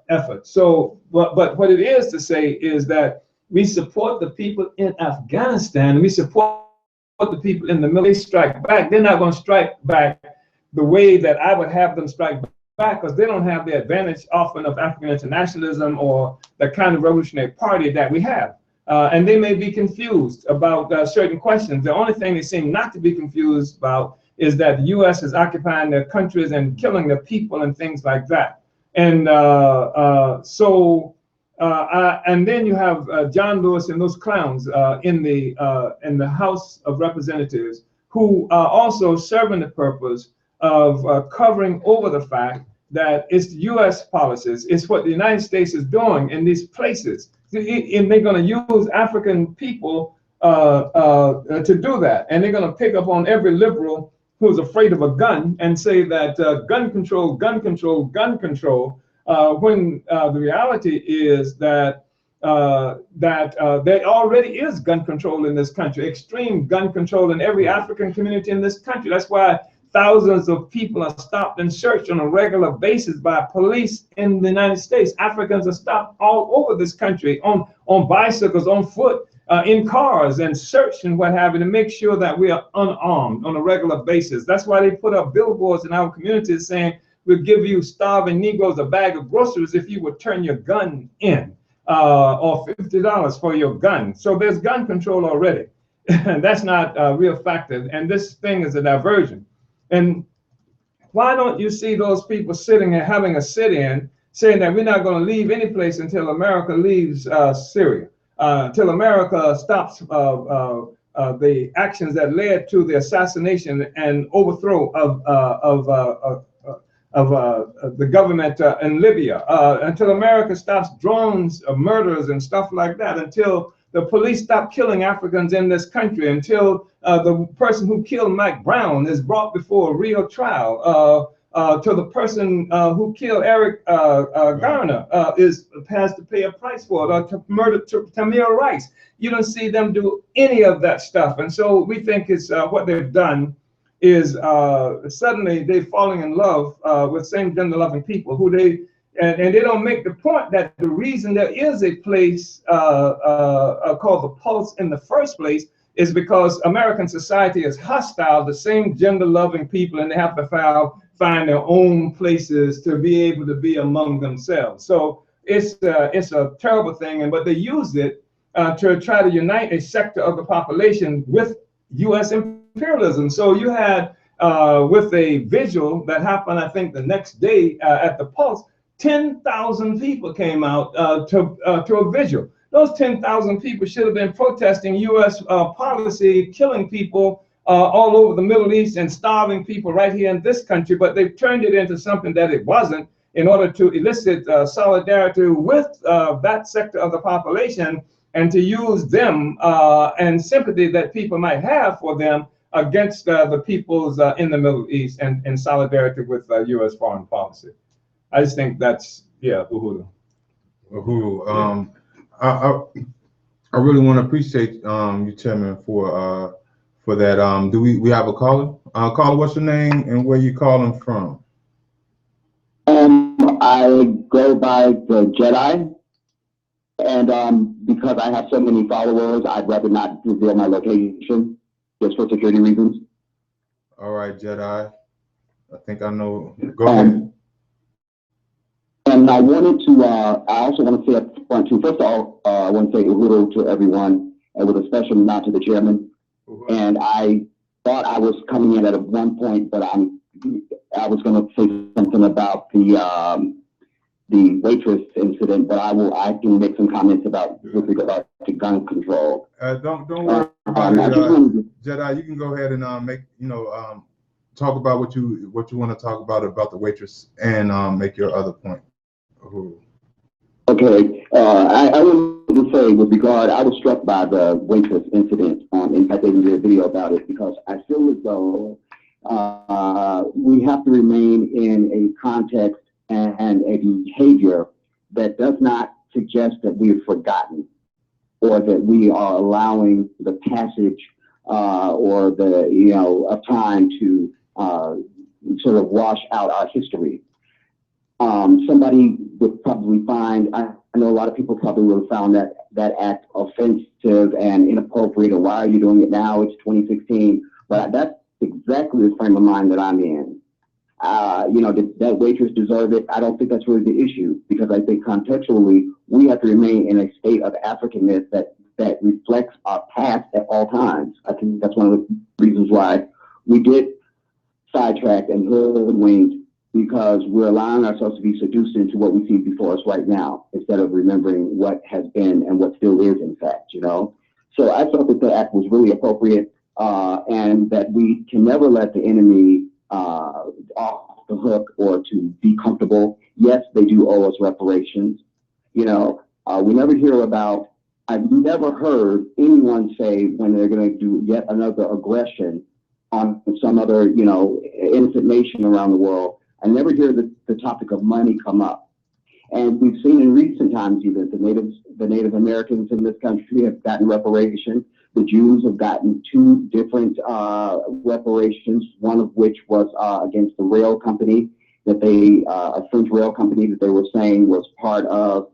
effort. So, but what it is to say is that we support the people in Afghanistan, we support the people in the Middle East strike back. They're not going to strike back the way that I would have them strike back, because they don't have the advantage often of African internationalism or the kind of revolutionary party that we have. And they may be confused about certain questions. The only thing they seem not to be confused about is that the US is occupying their countries and killing their people and things like that. And and then you have John Lewis and those clowns in the House of Representatives, who are also serving the purpose of covering over the fact that it's US policies, it's what the United States is doing in these places. And they're going to use African people to do that. And they're going to pick up on every liberal who's afraid of a gun and say that gun control, gun control, gun control, when the reality is that there already is gun control in this country, extreme gun control in every African community in this country. That's why thousands of people are stopped and searched on a regular basis by police in the United States. Africans are stopped all over this country on bicycles, on foot, in cars, and searched and what have you, to make sure that we are unarmed on a regular basis. That's why they put up billboards in our communities saying, we'll give you starving Negroes a bag of groceries if you would turn your gun in, or $50 for your gun. So there's gun control already. That's not real factor. And this thing is a diversion. And why don't you see those people sitting and having a sit-in saying that we're not going to leave any place until America leaves Syria, until America stops the actions that led to the assassination and overthrow of the government in Libya, until America stops drones, murders and stuff like that, until the police stop killing Africans in this country, until the person who killed Mike Brown is brought before a real trial, to the person who killed Eric Garner has to pay a price for it, or to murder Tamir Rice. You don't see them do any of that stuff. And so we think it's what they've done is suddenly they're falling in love with same-gender loving people who and they don't make the point that the reason there is a place called the Pulse in the first place is because American society is hostile to same-gender loving people, and they have to find their own places to be able to be among themselves. So it's a terrible thing, but they use it to try to unite a sector of the population with U.S. imperialism. So you had with a vigil that happened, I think the next day at the Pulse, 10,000 people came out to a vigil. Those 10,000 people should have been protesting U.S. policy, killing people all over the Middle East and starving people right here in this country, but they've turned it into something that it wasn't in order to elicit solidarity with that sector of the population and to use them and sympathy that people might have for them against the peoples in the Middle East and in solidarity with U.S. foreign policy. I just think that's, yeah, Uhuru. Uhuru. I really want to appreciate you, Chairman, for that. Do we have a caller? Caller, what's your name and where you calling from? I go by the Jedi, and because I have so many followers, I'd rather not reveal my location just for security reasons. All right, Jedi. I think I know. Go ahead. And I wanted to, I also want to say up front too, first of all, I want to say uhuru to everyone, and with a special nod to the chairman. And I thought I was coming in at one point, but I was going to say something about the waitress incident, but I can make some comments about with regard to gun control. Don't worry about it, Jedi. You can go ahead and talk about what you want to talk about the waitress and make your other point. Okay, I wanted to say with regard, I was struck by the waitress incident. In fact, they even did a video about it because I feel as though we have to remain in a context and a behavior that does not suggest that we have forgotten or that we are allowing the passage or the of time to sort of wash out our history. Somebody would probably find, I know a lot of people probably would have found that act offensive and inappropriate, or why are you doing it now? It's 2016. But that's exactly the frame of mind that I'm in. Did that waitress deserve it? I don't think that's really the issue, because I think contextually, we have to remain in a state of Africanness that reflects our past at all times. I think that's one of the reasons why we get sidetracked and hoodwinked, because we're allowing ourselves to be seduced into what we see before us right now, instead of remembering what has been and what still is, in fact, So I thought that the act was really appropriate, and that we can never let the enemy off the hook or to be comfortable. Yes, they do owe us reparations. We never hear about, I've never heard anyone say when they're going to do yet another aggression on some other, innocent nation around the world. I never hear the topic of money come up. And we've seen in recent times even the Native Americans in this country have gotten reparations. The Jews have gotten two different reparations, one of which was against the rail company that a French rail company that they were saying was part of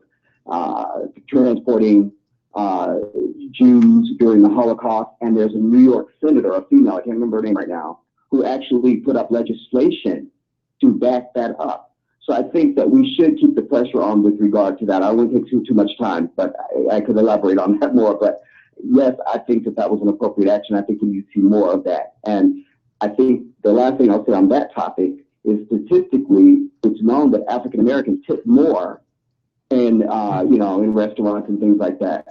transporting Jews during the Holocaust. And there's a New York senator, a female, I can't remember her name right now, who actually put up legislation to back that up. So I think that we should keep the pressure on with regard to that. I won't take too much time, but I could elaborate on that more. But yes, I think that was an appropriate action. I think we need to see more of that. And I think the last thing I'll say on that topic is statistically, it's known that African Americans tip more in restaurants and things like that.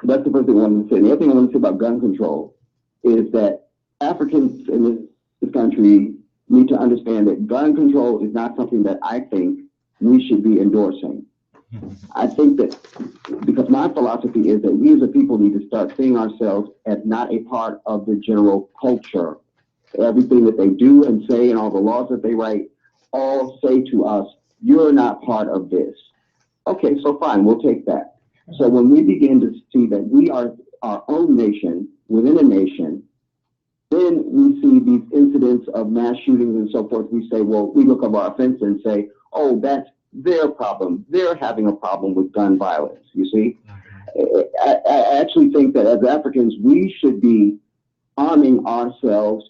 That's the first thing I wanted to say. The other thing I want to say about gun control is that Africans in this country need to understand that gun control is not something that I think we should be endorsing. I think that because my philosophy is that we as a people need to start seeing ourselves as not a part of the general culture. Everything that they do and say and all the laws that they write all say to us, you're not part of this. Okay, so fine, we'll take that. So when we begin to see that we are our own nation within a nation, then we see these incidents of mass shootings and so forth. We say, well, we look over our fence and say, oh, that's their problem. They're having a problem with gun violence, you see? I actually think that as Africans, we should be arming ourselves,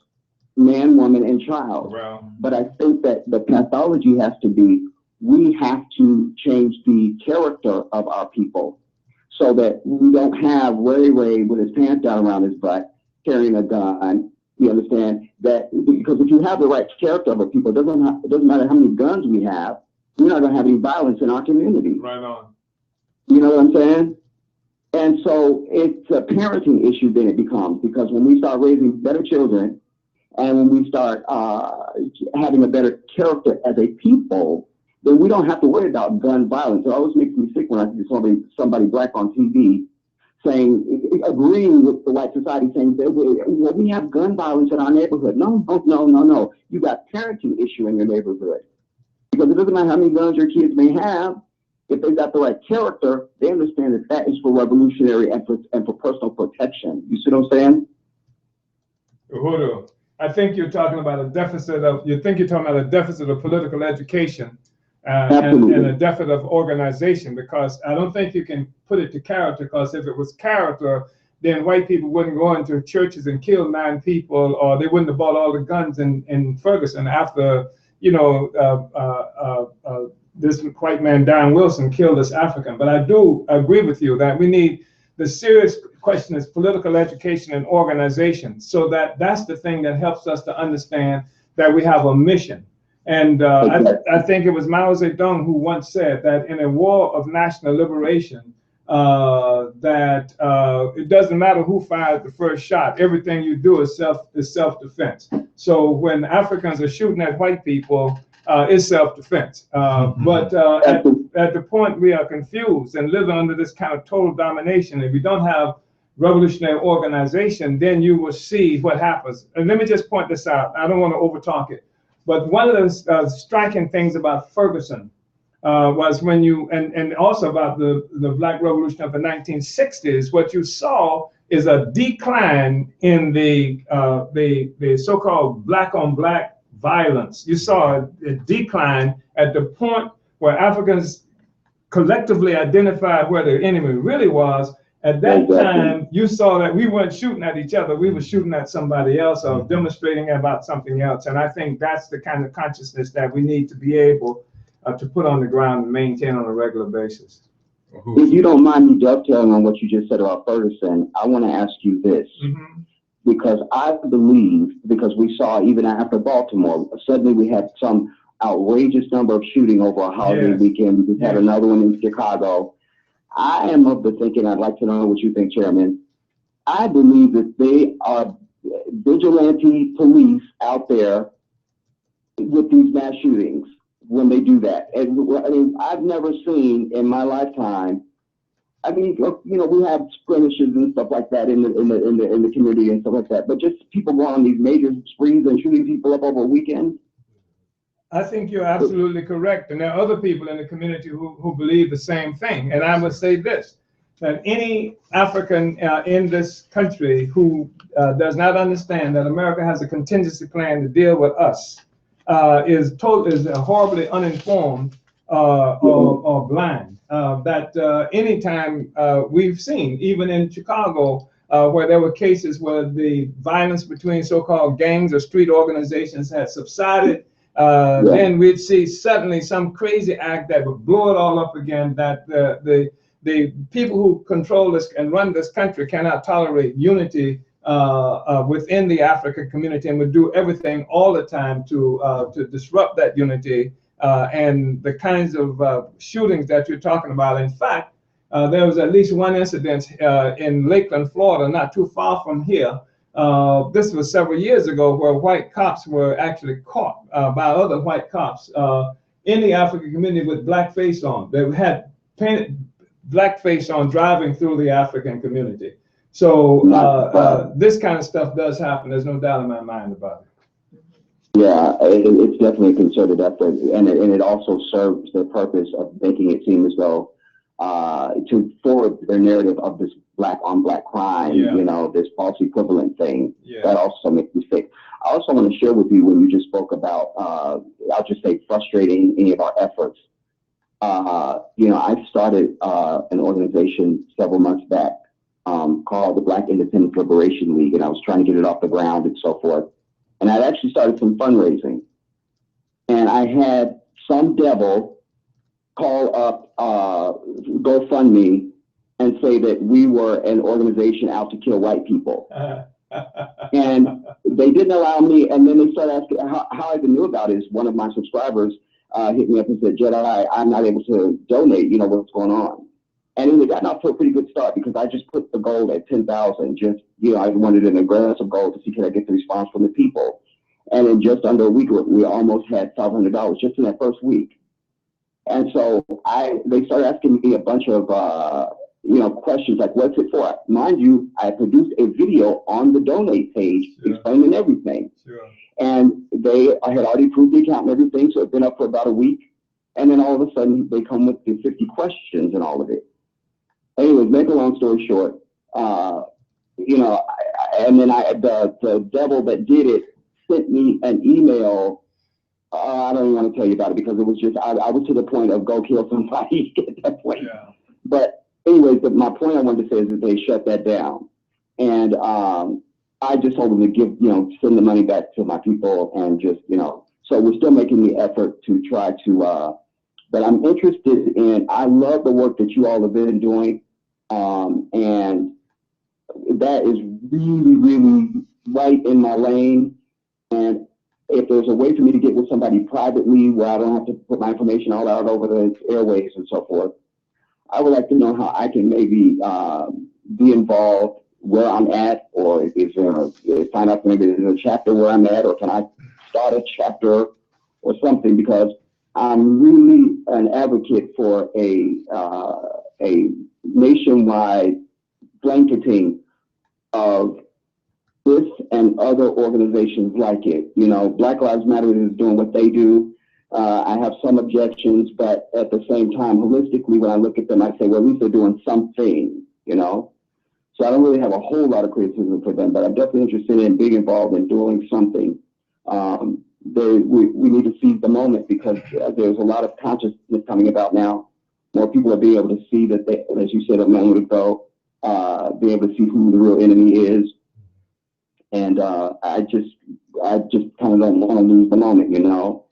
man, woman, and child. Wow. But I think that the pathology has to be, we have to change the character of our people so that we don't have Ray Ray with his pants down around his butt carrying a gun. You understand that? Because if you have the right character of a people, it doesn't matter how many guns we have, we're not going to have any violence in our community. Right on. You know what I'm saying? And so it's a parenting issue then it becomes, because when we start raising better children and when we start having a better character as a people, then we don't have to worry about gun violence. It always makes me sick when I see somebody black on TV saying, agreeing with the white society, saying that well, we have gun violence in our neighborhood. No. You got parenting issue in your neighborhood. Because it doesn't matter how many guns your kids may have, if they've got the right character, they understand that that is for revolutionary and for personal protection. You see what I'm saying? Uhuru, I think you're talking about a deficit of political education and a deficit of organization, because I don't think you can put it to character, because if it was character, then white people wouldn't go into churches and kill 9 people, or they wouldn't have bought all the guns in Ferguson after, this white man, Darren Wilson, killed this African. But I do agree with you that we need, the serious question is political education and organization. So that's the thing that helps us to understand that we have a mission. And I think it was Mao Zedong who once said that in a war of national liberation, that it doesn't matter who fired the first shot. Everything you do is self-defense. So when Africans are shooting at white people, it's self-defense. But at the point we are confused and living under this kind of total domination, if we don't have revolutionary organization, then you will see what happens. And let me just point this out. I don't want to overtalk it. But one of the striking things about Ferguson was when you, and also about the Black Revolution of the 1960s, what you saw is a decline in the so-called black-on-black violence. You saw a decline at the point where Africans collectively identified where their enemy really was. At that time, you saw that we weren't shooting at each other, we were shooting at somebody else or demonstrating about something else. And I think that's the kind of consciousness that we need to be able to put on the ground and maintain on a regular basis. If you don't mind me dovetailing on what you just said about Ferguson, I want to ask you this. Because I believe, because we saw even after Baltimore, suddenly we had some outrageous number of shooting over a holiday weekend. We had another one in Chicago. I am of the thinking, I'd like to know what you think, Chairman. I believe that they are vigilante police out there with these mass shootings when they do that. And I mean, I've never seen in my lifetime, I mean, we have skirmishes and stuff like that in the community and stuff like that, but just people going on these major sprees and shooting people up over a weekend. I think you're absolutely correct. And there are other people in the community who believe the same thing. And I would say this, that any African in this country who does not understand that America has a contingency plan to deal with us is horribly uninformed or blind. That anytime we've seen, even in Chicago, where there were cases where the violence between so-called gangs or street organizations had subsided, then we'd see suddenly some crazy act that would blow it all up again, that the people who control this and run this country cannot tolerate unity within the African community, and would do everything all the time to disrupt that unity and the kinds of shootings that you're talking about. In fact, there was at least one incident in Lakeland, Florida, not too far from here. This was several years ago, where white cops were actually caught by other white cops in the African community with blackface on. They had painted blackface on driving through the African community. So this kind of stuff does happen. There's no doubt in my mind about it. Yeah, it's definitely a concerted effort, and it also serves the purpose of making it seem as though to forward their narrative of this black on black crime, this false equivalent thing. That also makes me sick. I also want to share with you, when you just spoke about, I'll just say, frustrating any of our efforts. I started an organization several months back called the Black Independence Liberation League, and I was trying to get it off the ground and so forth. And I'd actually started some fundraising, and I had some devil call up GoFundMe and say that we were an organization out to kill white people. And they didn't allow me. And then they started asking how I even knew about it. Is one of my subscribers hit me up and said, Jedi, I'm not able to donate, what's going on. And it had gotten off to a pretty good start because I just put the goal at 10,000. Just, you know, I wanted an aggressive goal to see can I get the response from the people. And in just under a week, we almost had $500 just in that first week. And so they started asking me a bunch of, you know, questions like, what's it for? Mind you, I produced a video on the donate page explaining everything. And they had already approved the account and everything, so it's been up for about a week. And then all of a sudden, they come with the 50 questions and all of it. Anyways, make a long story short, you know, and then the devil that did it sent me an email. I don't even want to tell you about it because it was just, I was to the point of go kill somebody at that point. Yeah. But anyways, my point I wanted to say is that they shut that down. And I just told them to give, you know, send the money back to my people and just, you know, so we're still making the effort to try to, but I'm interested in, I love the work that you all have been doing. And that is really, really right in my lane. And if there's a way for me to get with somebody privately where I don't have to put my information all out over the airways and so forth, I would like to know how I can maybe be involved where I'm at, or is there find out maybe there's a chapter where I'm at, or can I start a chapter or something, because I'm really an advocate for a nationwide blanketing of this and other organizations like it. You know, Black Lives Matter is doing what they do. I have some objections, but at the same time, holistically, when I look at them, I say, well, at least they're doing something, you know? So I don't really have a whole lot of criticism for them, but I'm definitely interested in being involved in doing something. We need to seize the moment because there's a lot of consciousness coming about now. More people are being able to see that they, as you said a moment ago, be able to see who the real enemy is. And I just kind of don't want to lose the moment, you know?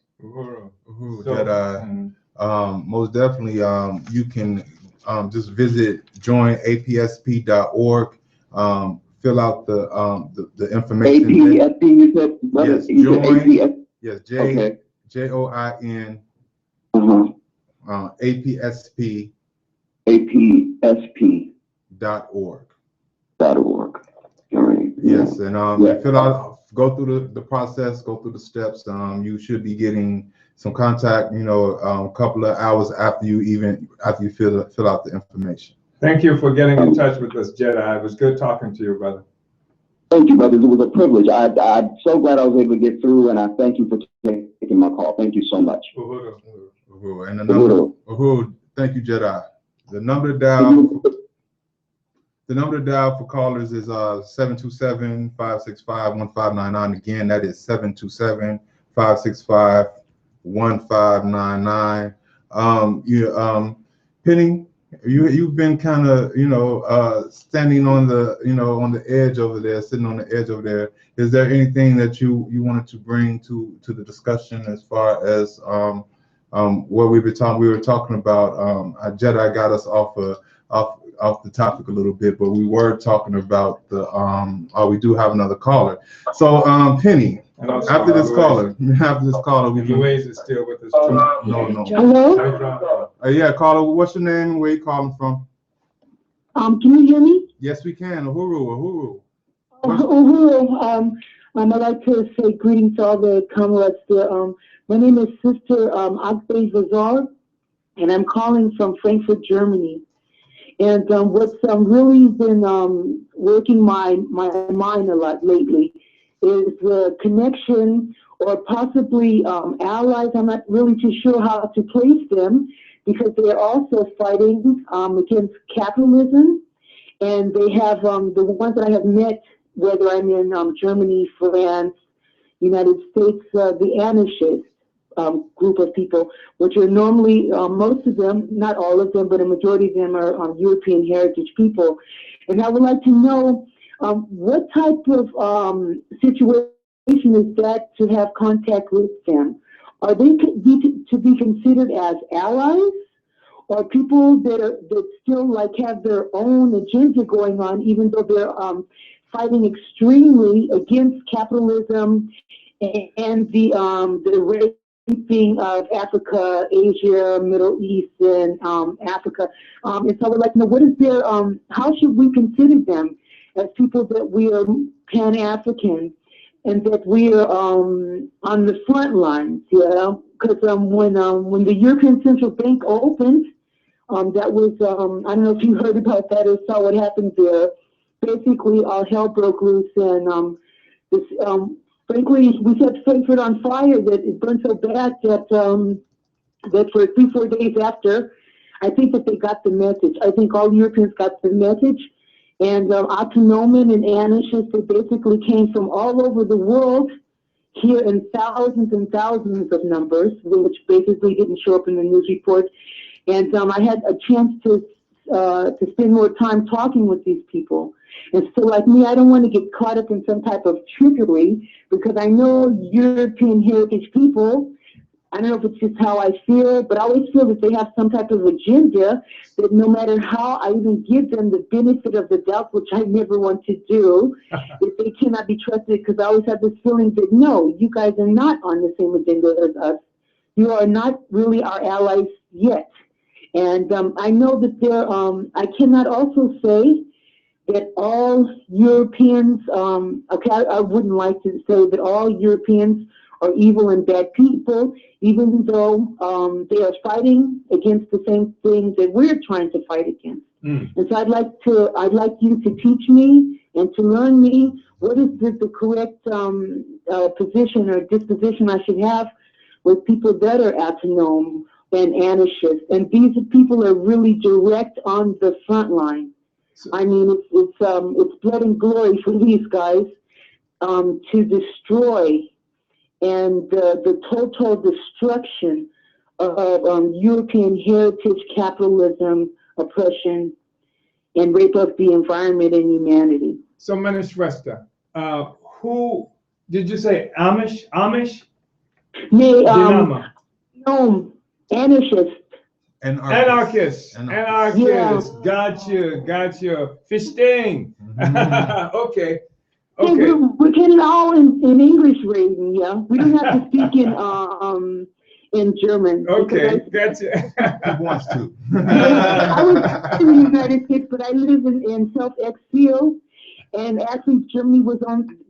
Most definitely, you can just visit joinapsp.org, fill out the information. APSP, you said, brother? Yes, you join. said APS? Yes, Okay. JOIN. APSP. APSP.org. .org. All right. Yes, and fill out, go through the process, go through the steps. You should be getting some contact, you know, a couple of hours after you fill out the information. Thank you for getting in touch with us, Jedi. It was good talking to you, brother. Thank you, brothers. It was a privilege. I'm so glad I was able to get through, and I thank you for taking my call. Thank you so much. And thank you, Jedi. The number to dial for callers is 727-565-1599. Again, that is 727-565-1599. Penny, you've been kind of, you know, standing on the, you know, on the edge over there, sitting on the edge over there. Is there anything that you wanted to bring to the discussion as far as what we were talking about? Jedi got us off the topic a little bit, but we were talking about the we do have another caller. So Penny, after this caller, we Louise is still with us. No. Hello? Yeah, caller, what's your name and where you calling from? Can you hear me? Yes, we can. Uhuru. Uhuru. I'd like to say greetings to all the comrades there. My name is Sister Agbe Vazar, and I'm calling from Frankfurt, Germany. And what's really been working my mind a lot lately is the connection or possibly allies. I'm not really too sure how to place them because they're also fighting against capitalism. And they have the ones that I have met, whether I'm in Germany, France, United States, the anarchists group of people, which are normally, most of them, not all of them, but a majority of them are European heritage people. And I would like to know what type of situation is that to have contact with them? Are they to be considered as allies, or people that still like have their own agenda going on, even though they're fighting extremely against capitalism and the thing of Africa, Asia, Middle East, and Africa. And so we're like, no, what is their, how should we consider them as people that we are Pan-African and that we are on the front lines, you know? Because when the European Central Bank opened, that was, I don't know if you heard about that or saw what happened there. Basically, all hell broke loose, and this, frankly, we set Frankfurt on fire. That it burned so bad that that for 3-4 days after, I think that they got the message. I think all Europeans got the message, and autonomen and anarchists, they basically came from all over the world here in thousands and thousands of numbers, which basically didn't show up in the news report. And I had a chance to spend more time talking with these people. And so like me, I don't want to get caught up in some type of trickery, because I know European heritage people, I don't know if it's just how I feel, but I always feel that they have some type of agenda that no matter how I even give them the benefit of the doubt, which I never want to do, that they cannot be trusted, because I always have this feeling that no, you guys are not on the same agenda as us. You are not really our allies yet. And I know that there, I cannot also say that all Europeans, okay, I wouldn't like to say that all Europeans are evil and bad people, even though they are fighting against the same things that we're trying to fight against. And so I'd like you to teach me and to learn me what is the correct position or disposition I should have with people that are autonomous and anarchists. And these people are really direct on the front line. I mean, it's blood and glory for these guys to destroy and the total destruction of European heritage, capitalism, oppression, and rape of the environment and humanity. So, Minister Resta, who did you say? Amish? No, anarchist. Anarchist. Yeah. Gotcha. Fish sting. Okay. Hey, we're getting all in English reading, yeah. We don't have to speak in German. Okay, gotcha. Who wants to? I was in the United States, but I live in self-exile, and actually Germany was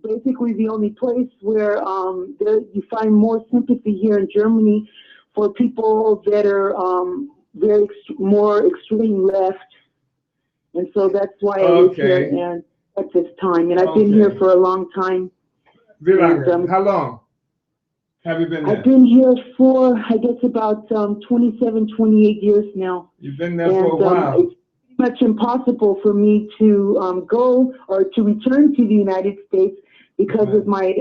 basically the only place where you find more sympathy here in Germany for people that are more extreme left, and so that's why I live here and at this time, and I've been here for a long time. How long have you been there? I've been here for, I guess, about 27, 28 years now. You've been there for a while. It's much impossible for me to go or to return to the United States because of my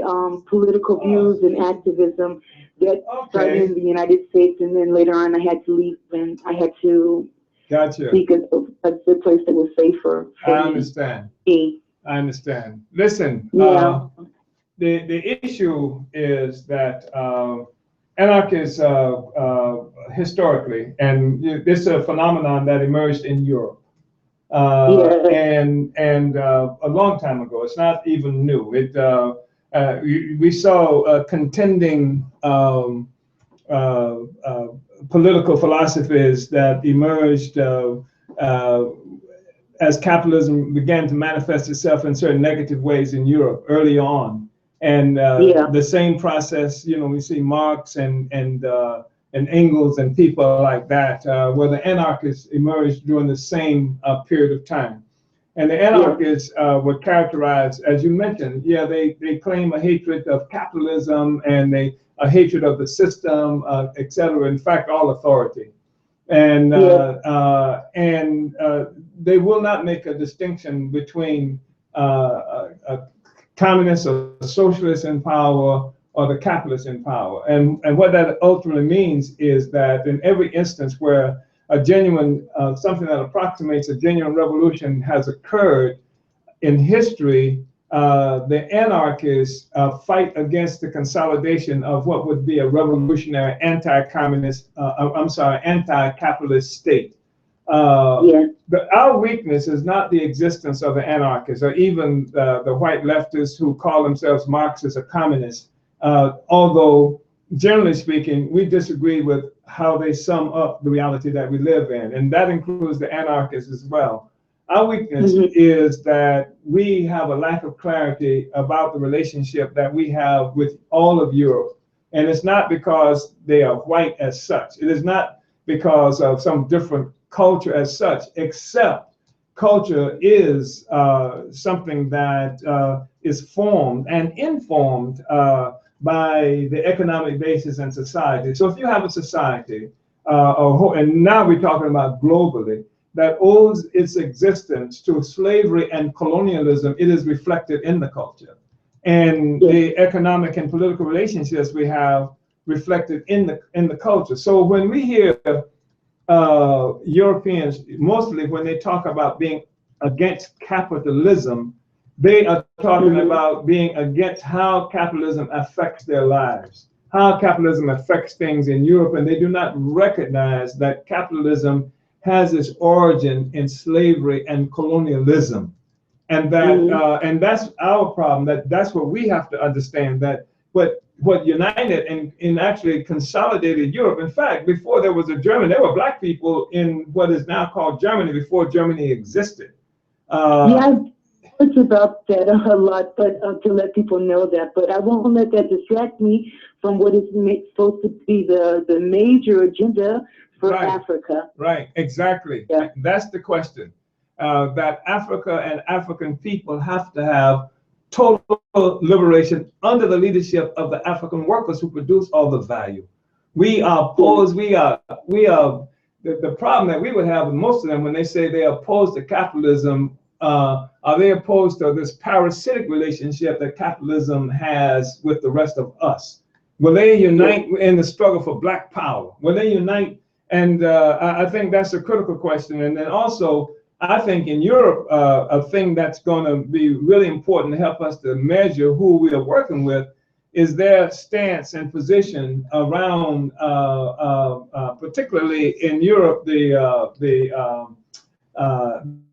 political views and activism that started in the United States, and then later on I had to leave and I had to seek a place that was safer. I understand. Listen, the issue is that anarchists historically, and this is a phenomenon that emerged in Europe, and a long time ago. It's not even new. We saw contending political philosophies that emerged as capitalism began to manifest itself in certain negative ways in Europe early on. And the same process, we see Marx and Engels and people like that, where the anarchists emerged during the same period of time. And the anarchists were characterized, as you mentioned, they claim a hatred of capitalism and a hatred of the system, et cetera, in fact, all authority. And they will not make a distinction between a communist or a socialist in power or the capitalist in power. And what that ultimately means is that in every instance where a genuine, something that approximates a genuine revolution has occurred in history, the anarchists fight against the consolidation of what would be a revolutionary anti-communist, anti-capitalist state. But our weakness is not the existence of the anarchists or even the white leftists who call themselves Marxists or communists, although generally speaking, we disagree with how they sum up the reality that we live in, and that includes the anarchists as well. Our weakness is that we have a lack of clarity about the relationship that we have with all of Europe. And it's not because they are white as such. It is not because of some different culture as such, except culture is something that is formed and informed by the economic basis in society. So if you have a society, and now we're talking about globally, that owes its existence to slavery and colonialism, it is reflected in the culture. And the economic and political relationships we have reflected in the culture. So when we hear Europeans, mostly when they talk about being against capitalism, they are talking about being against how capitalism affects their lives, how capitalism affects things in Europe, and they do not recognize that capitalism has its origin in slavery and colonialism. And that and that's our problem. That's what we have to understand, that what united and actually consolidated Europe. In fact, before there was a German, there were black people in what is now called Germany before Germany existed. Yeah, it's about that a lot, but to let people know that. But I won't let that distract me from what is supposed to be the major agenda for Africa. Right, exactly. Yeah. That's the question. That Africa and African people have to have total liberation under the leadership of the African workers who produce all the value. We are opposed, the problem that we would have with most of them when they say they are opposed to capitalism, are they opposed to this parasitic relationship that capitalism has with the rest of us? Will they unite in the struggle for black power? Will they unite? And I think that's a critical question. And then also, I think in Europe, a thing that's going to be really important to help us to measure who we are working with is their stance and position around, particularly in Europe, the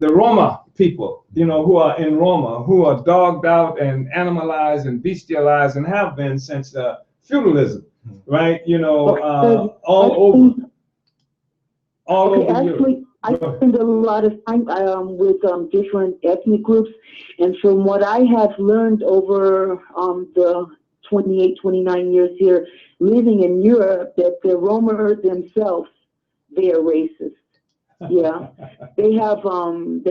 Roma people, who are in Roma, who are dogged out and animalized and bestialized and have been since feudalism, right? All over Europe. I spend a lot of time with different ethnic groups, and from what I have learned over the 28, 29 years here living in Europe, that the Roma themselves, they are racist. Yeah, they have an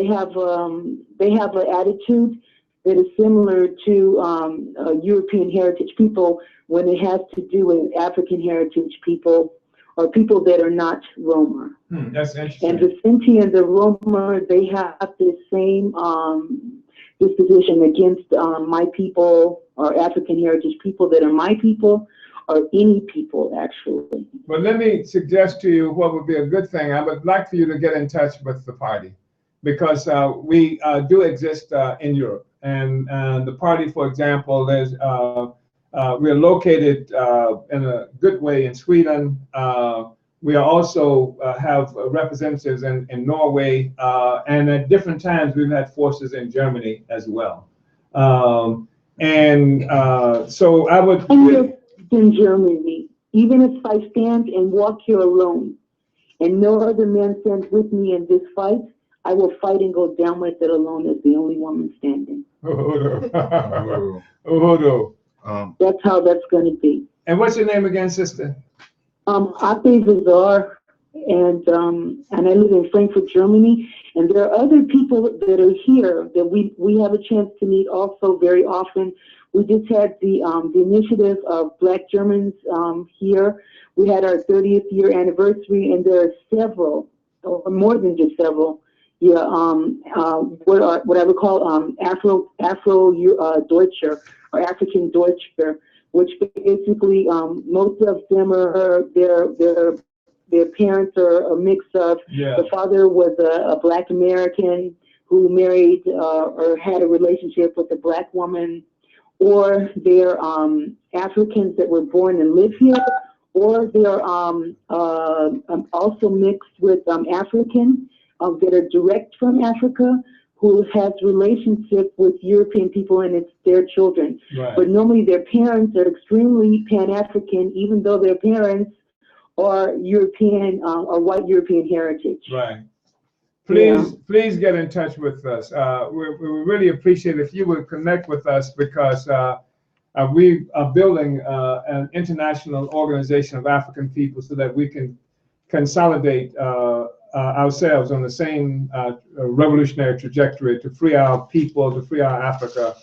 attitude that is similar to European heritage people when it has to do with African heritage people or people that are not Roma. That's interesting. And the Sinti and the Roma, they have the same disposition against my people or African heritage people that are my people or any people, actually. But let me suggest to you what would be a good thing. I would like for you to get in touch with the party, because we do exist in Europe. And the party, for example, we're located in a good way in Sweden. We are also have representatives in Norway, and at different times we've had forces in Germany as well. So I would... In Germany, even if I stand and walk here alone and no other man stands with me in this fight, I will fight and go down with it alone as the only woman standing. That's how that's going to be. And what's your name again, sister? Ate Vazar, and I live in Frankfurt, Germany. And there are other people that are here that we have a chance to meet also very often. We just had the initiative of Black Germans here. We had our 30th year anniversary, and there are several, or more than just several, what I would call Afro-Deutscher or African Deutscher, which basically most of them are their parents are a mix of the father was a Black American who married or had a relationship with a Black woman, or they're Africans that were born and live here, or they're also mixed with African that are direct from Africa, who has relationship with European people and it's their children. Right. But normally their parents are extremely Pan-African, even though their parents are European or white European heritage. Right. Please get in touch with us. We really appreciate if you would connect with us, because we are building an international organization of African people so that we can consolidate ourselves on the same revolutionary trajectory to free our people, to free our Africa,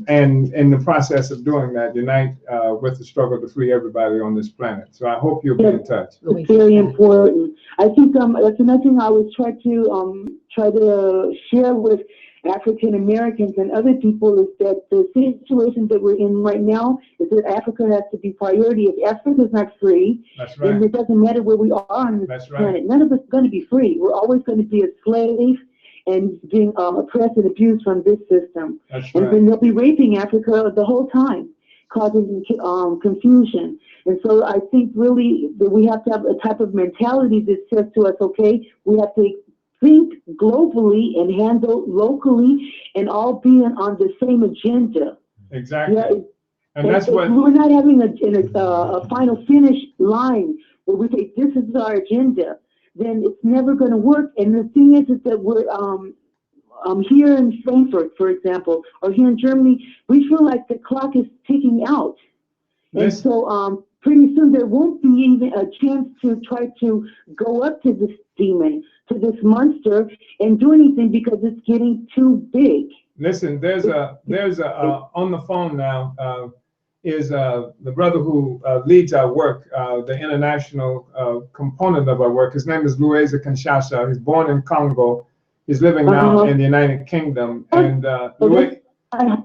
and in the process of doing that, unite with the struggle to free everybody on this planet. So I hope you'll be in touch. It's very important. I think that's another thing I was try to share with African Americans and other people, is that the situation that we're in right now is that Africa has to be priority. If Africa is not free, then it doesn't matter where we are on this planet. None of us are going to be free. We're always going to be a slave and being oppressed and abused from this system. And then they'll be raping Africa the whole time, causing confusion. And so I think really that we have to have a type of mentality that says to us, okay, we have to think globally and handle locally and all being on the same agenda. Exactly. Yeah, and that's what we're not having a final finish line where we say this is our agenda, then it's never going to work. And the thing is that we're here in Frankfurt, for example, or here in Germany, we feel like the clock is ticking out. And so pretty soon there won't be even a chance to try to go up to this demon, to this monster, and do anything because it's getting too big. Listen, there's a on the phone now is the brother who leads our work, the international component of our work. His name is Lueza Kinshasa. He's born in Congo. He's living now in the United Kingdom. And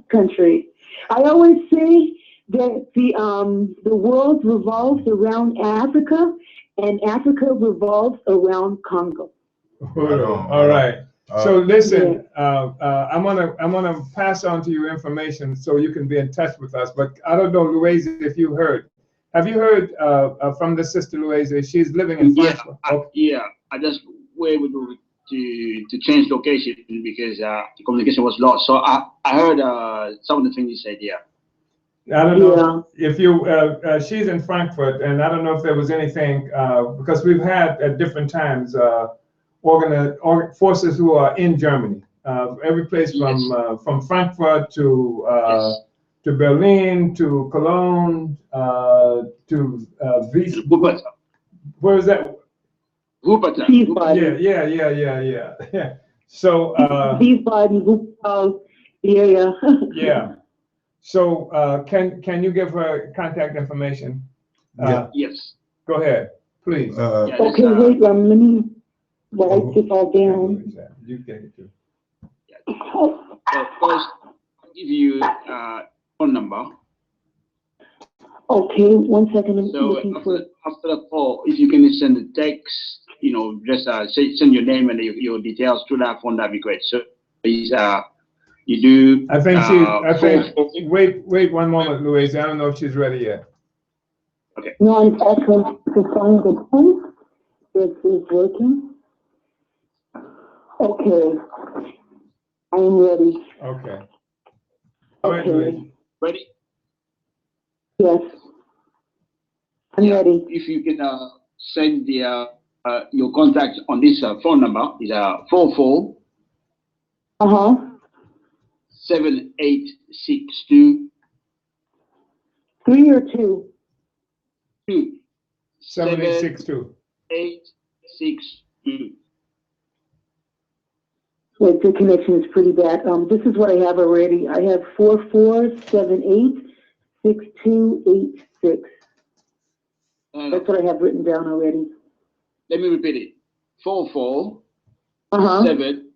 country. I always say that the world revolves around Africa, and Africa revolves around Congo. All right. So listen, I'm gonna pass on to you information so you can be in touch with us. But I don't know, Louisa, if you heard. Have you heard from the sister Louisa? She's living in Frankfurt. Yeah, I just were able to change location because the communication was lost. So I heard some of the things you said. Yeah. I don't know if you. She's in Frankfurt, and I don't know if there was anything because we've had at different times. Forces who are in Germany, every place from Frankfurt to Berlin to Cologne to Wiesbaden. Where is that? Wiesbaden. Yeah. So Wiesbaden, yeah. Yeah. So can you give her contact information? Yes. Go ahead, please. Okay, wait. Let me write this all down. You take it too. So first, I'll give you phone number. Okay, 1 second. I'm looking for it. After the call, if you can send a text, just send your name and your details to that phone, that'd be great. So please, you do. I think wait 1 moment, Louise. I don't know if she's ready yet. Okay. No, I'm actually to find the phone. It is working. Okay. I am ready. Okay. All right, Louise. Ready? Yes. I'm ready. If you can send your contact on this phone number, is 44 7862 3 or 2? 2 7862 862. Wait, the connection is pretty bad. This is what I have already. I have 44786286. That's what I have written down already. Let me repeat it. 44 7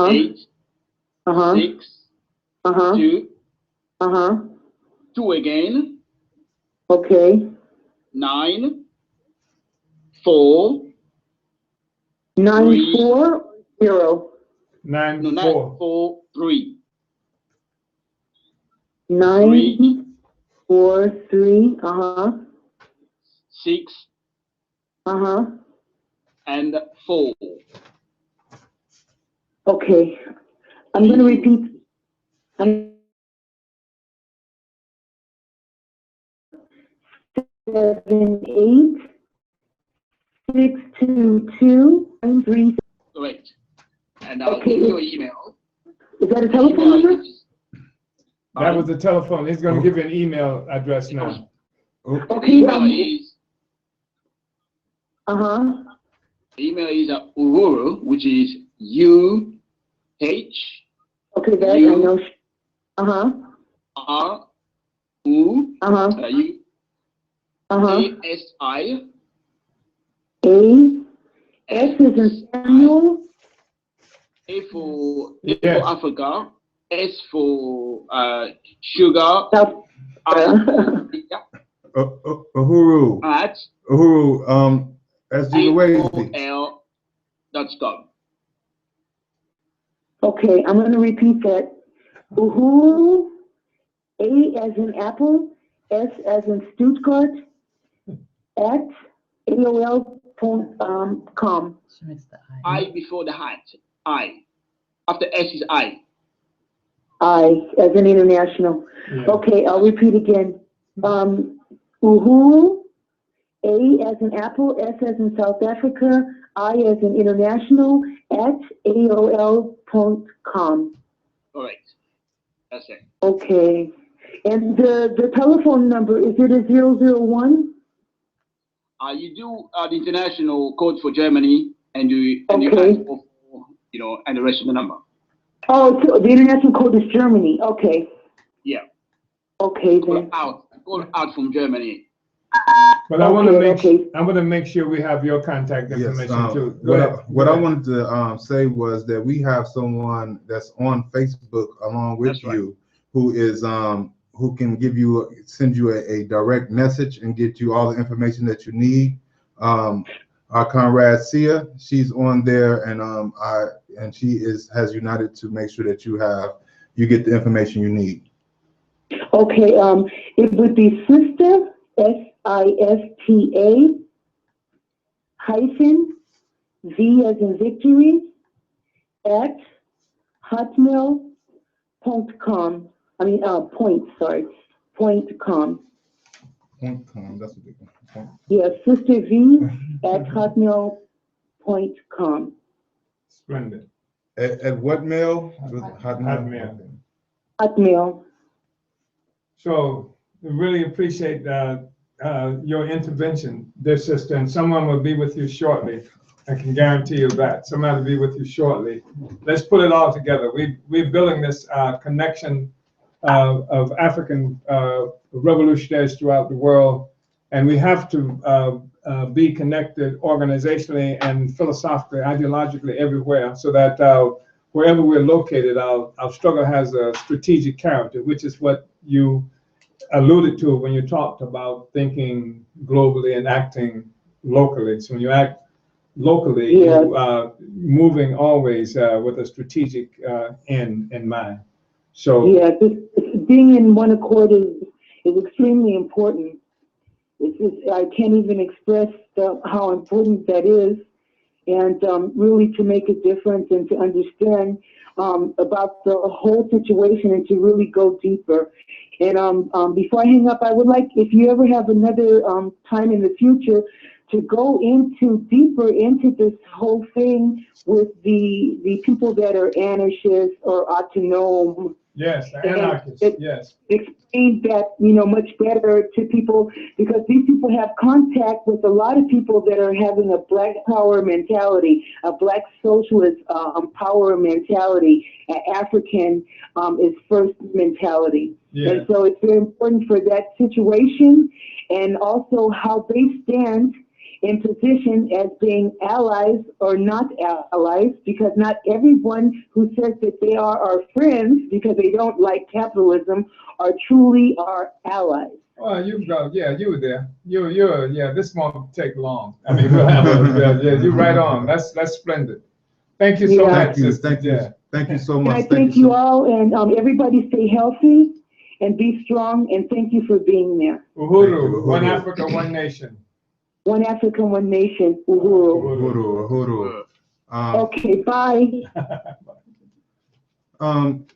8 6 2 2 again. Okay. 9 4 9 4 0 9 no, 4 4 3 9 4 3 6 and 4. Okay, I'm going to repeat. 7862293. Correct. And I'll Okay. give you your email. Is that a telephone number? That was the telephone. He's going to give you an email address now. Okay. Email is Uh-huh. email is Uhuru, which is UH. Okay, that I know. Uh-huh. RU. Uh-huh. ASI. S is in Samuel. A for Africa. S for sugar. Uhuru. At Uhuru. AOL.com. Okay, I'm going to repeat that. Uhuru, A as in Apple, S as in Stuttgart, at AOL.com. I before the hat. I. After S is I. I as in international. Yeah. Okay, I'll repeat again. Uhuru, A as in Apple, S as in South Africa, I as in international, at AOL.com. Correct. That's it. Okay. And the telephone number, is it a 001? You do the international code for Germany, and you ask for, and the rest of the number. Oh, so the international code is Germany. Okay. Yeah. Okay then. Call out from Germany. But I want to make sure we have your contact information too. What I wanted to say was that we have someone that's on Facebook along with you, who is who can send you a direct message and get you all the information that you need. Our Conrad Sia, she's on there, and she has united to make sure that you get the information you need. Okay, it would be Sister, SISTA hyphen V as in victory at hotmail.com. .com. That's what they call. Yes, Sister V at hotmail.com. Splendid. At what mail? Hotmail. Hotmail. So we really appreciate your intervention, dear sister, and someone will be with you shortly. I can guarantee you that. Someone will be with you shortly. Let's put it all together. We're building this connection of African revolutionaries throughout the world, and we have to be connected organizationally and philosophically, ideologically everywhere, so that wherever we're located, our struggle has a strategic character, which is what you alluded to when you talked about thinking globally and acting locally. So when you act locally, you are moving always with a strategic end in mind. So yeah, being in one accord is extremely important. I can't even express how important that is, and really to make a difference and to understand about the whole situation and to really go deeper. And before I hang up, I would like, if you ever have another time in the future, to go deeper into this whole thing with the people that are anarchists or autonomous. Yes, anarchists, yes. Explain that, much better to people, because these people have contact with a lot of people that are having a black power mentality, a black socialist power mentality, an African is first mentality. Yeah. And so it's very important for that situation, and also how they stand in position as being allies or not allies, because not everyone who says that they are our friends because they don't like capitalism are truly our allies. Well, you were there. This won't take long. I mean, we'll have you're right on. That's splendid. Thank you so much. Thank you so much. And I thank you all, and everybody stay healthy and be strong, and thank you for being there. Uhuru, one Africa, one nation. One Africa, one nation. Uhuru. Uhuru. Okay, bye.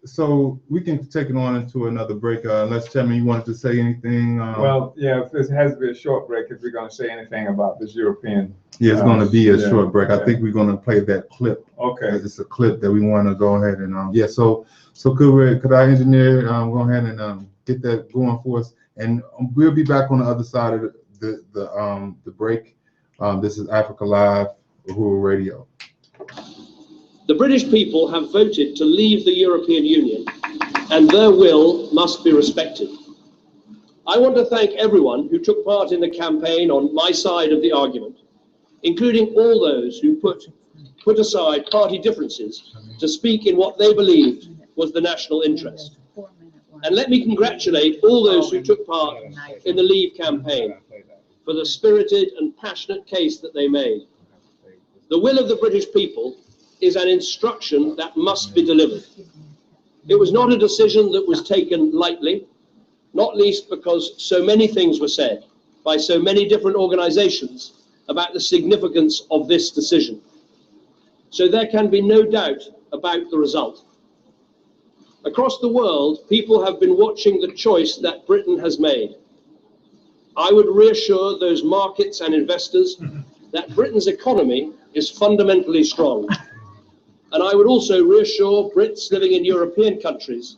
So we can take it on into another break, unless Chairman, you wanted to say anything? Well, yeah, if it has to be a short break, if we're gonna say anything about this European. Yeah, it's gonna be a yeah, short break. okay. I think we're gonna play that clip. Okay. It's a clip that we wanna go ahead and, yeah, so could our engineer, go ahead and, get that going for us? And we'll be back on the other side of the break. This is Africa Live, Uhuru Radio. The British people have voted to leave the European Union, and their will must be respected. I want to thank everyone who took part in the campaign on my side of the argument, including all those who put aside party differences to speak in what they believed was the national interest. And let me congratulate all those who took part in the Leave campaign for the spirited and passionate case that they made. The will of the British people is an instruction that must be delivered. It was not a decision that was taken lightly, not least because so many things were said by so many different organizations about the significance of this decision. So there can be no doubt about the result. Across the world, people have been watching the choice that Britain has made. I would reassure those markets and investors that Britain's economy is fundamentally strong. And I would also reassure Brits living in European countries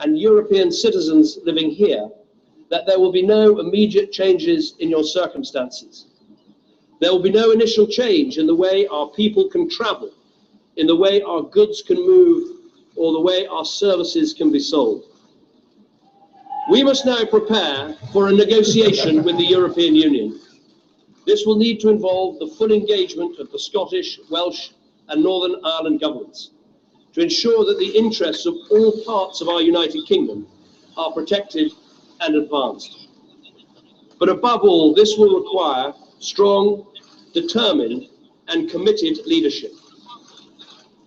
and European citizens living here that there will be no immediate changes in your circumstances. There will be no initial change in the way our people can travel, in the way our goods can move, or the way our services can be sold. We must now prepare for a negotiation with the European Union. This will need to involve the full engagement of the Scottish, Welsh, and Northern Ireland governments to ensure that the interests of all parts of our United Kingdom are protected and advanced. But above all, this will require strong, determined, and committed leadership.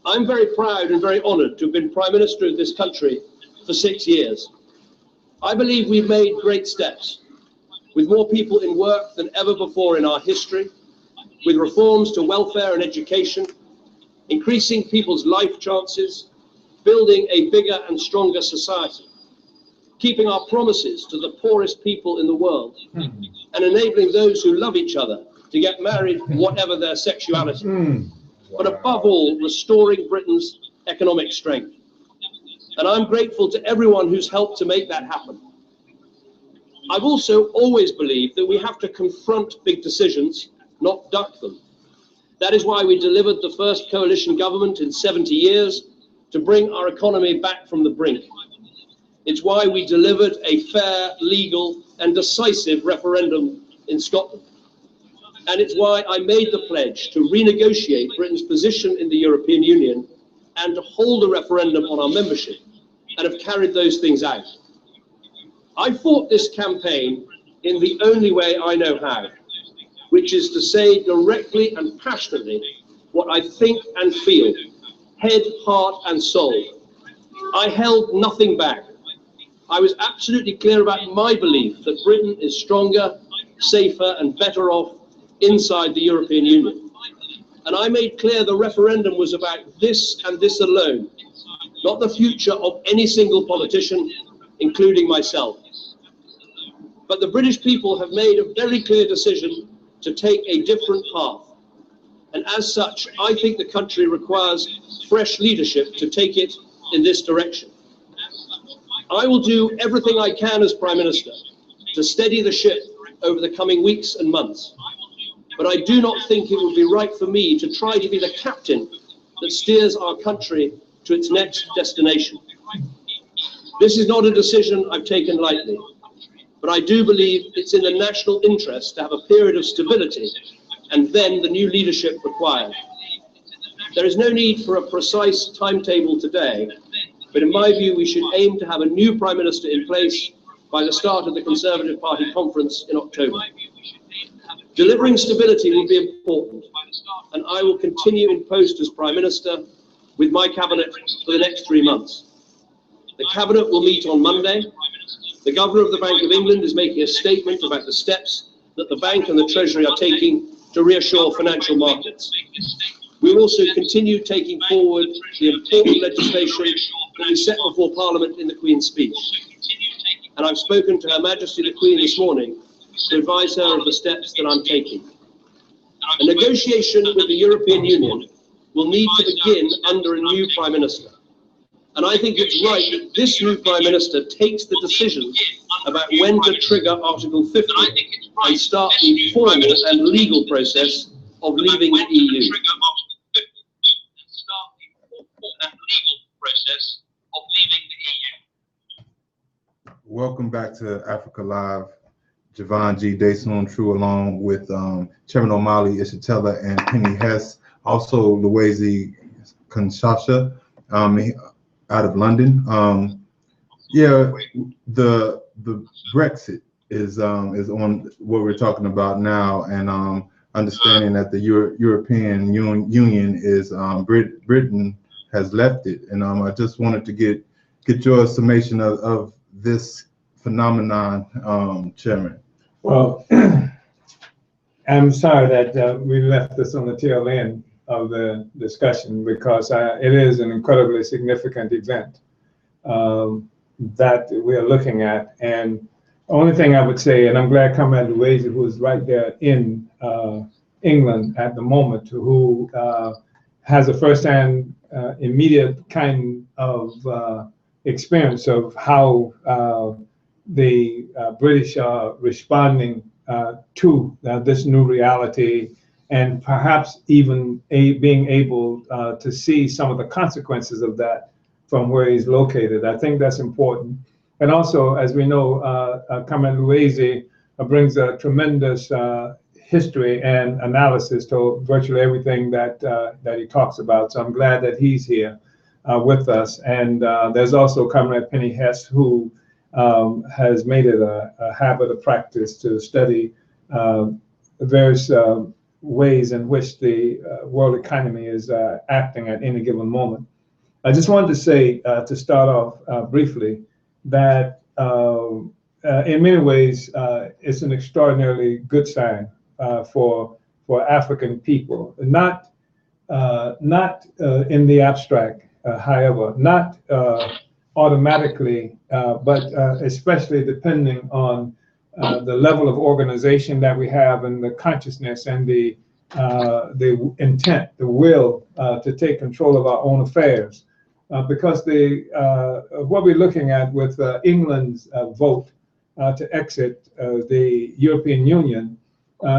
I'm very proud and very honoured to have been Prime Minister of this country for 6 years. I believe we've made great steps, with more people in work than ever before in our history, with reforms to welfare and education, increasing people's life chances, building a bigger and stronger society, keeping our promises to the poorest people in the world, and enabling those who love each other to get married, whatever their sexuality. But above all, restoring Britain's economic strength. And I'm grateful to everyone who's helped to make that happen. I've also always believed that we have to confront big decisions, not duck them. That is why we delivered the first coalition government in 70 years to bring our economy back from the brink. It's why we delivered a fair, legal, and decisive referendum in Scotland. And it's why I made the pledge to renegotiate Britain's position in the European Union and to hold a referendum on our membership, and have carried those things out. I fought this campaign in the only way I know how, which is to say directly and passionately what I think and feel, head, heart, and soul. I held nothing back. I was absolutely clear about my belief that Britain is stronger, safer, and better off inside the European Union. And I made clear the referendum was about this and this alone, not the future of any single politician, including myself. But the British people have made a very clear decision to take a different path. And as such, I think the country requires fresh leadership to take it in this direction. I will do everything I can as Prime Minister to steady the ship over the coming weeks and months. But I do not think it would be right for me to try to be the captain that steers our country to its next destination. This is not a decision I've taken lightly, but I do believe it's in the national interest to have a period of stability and then the new leadership required. There is no need for a precise timetable today, but in my view, we should aim to have a new Prime Minister in place by the start of the Conservative Party conference in October. Delivering stability will be important, and I will continue in post as Prime Minister with my Cabinet for the next 3 months. The Cabinet will meet on Monday. The Governor of the Bank of England is making a statement about the steps that the Bank and the Treasury are taking to reassure financial markets. We will also continue taking forward the important legislation that we set before Parliament in the Queen's speech. And I've spoken to Her Majesty the Queen this morning to advise her of the steps that I'm taking. A negotiation with the European Union will need to begin under a new Prime Minister. And I think it's right that this new Prime Minister takes the decision about when to trigger Article 50 and start the formal and legal process of leaving the EU. Welcome back to Africa Live. Javon G. Dason True, along with Chairman Omali Ishitela and Penny Hess, also Luwezi Kanshasha out of London. Yeah, the Brexit is on what we're talking about now, and understanding that the European Union is Britain has left it, and I just wanted to get your summation of this phenomenon, Chairman. Well, I'm sorry that we left this on the tail end of the discussion, because it is an incredibly significant event that we are looking at. And the only thing I would say, and I'm glad Comrade Luwezi, who is right there in England at the moment, who has a firsthand, immediate kind of experience of how the British are responding to this new reality, and perhaps even being able to see some of the consequences of that from where he's located. I think that's important. And also, as we know, Comrade Luwezi brings a tremendous history and analysis to virtually everything that he talks about. So I'm glad that he's here with us. And there's also Comrade Penny Hess, who has made it a habit of practice to study various ways in which the world economy is acting at any given moment. I just wanted to say, to start off briefly, that in many ways, it's an extraordinarily good sign for African people, not in the abstract, however, not automatically, but especially depending on the level of organization that we have, and the consciousness and the intent, the will to take control of our own affairs. Because what we're looking at with England's vote to exit the European Union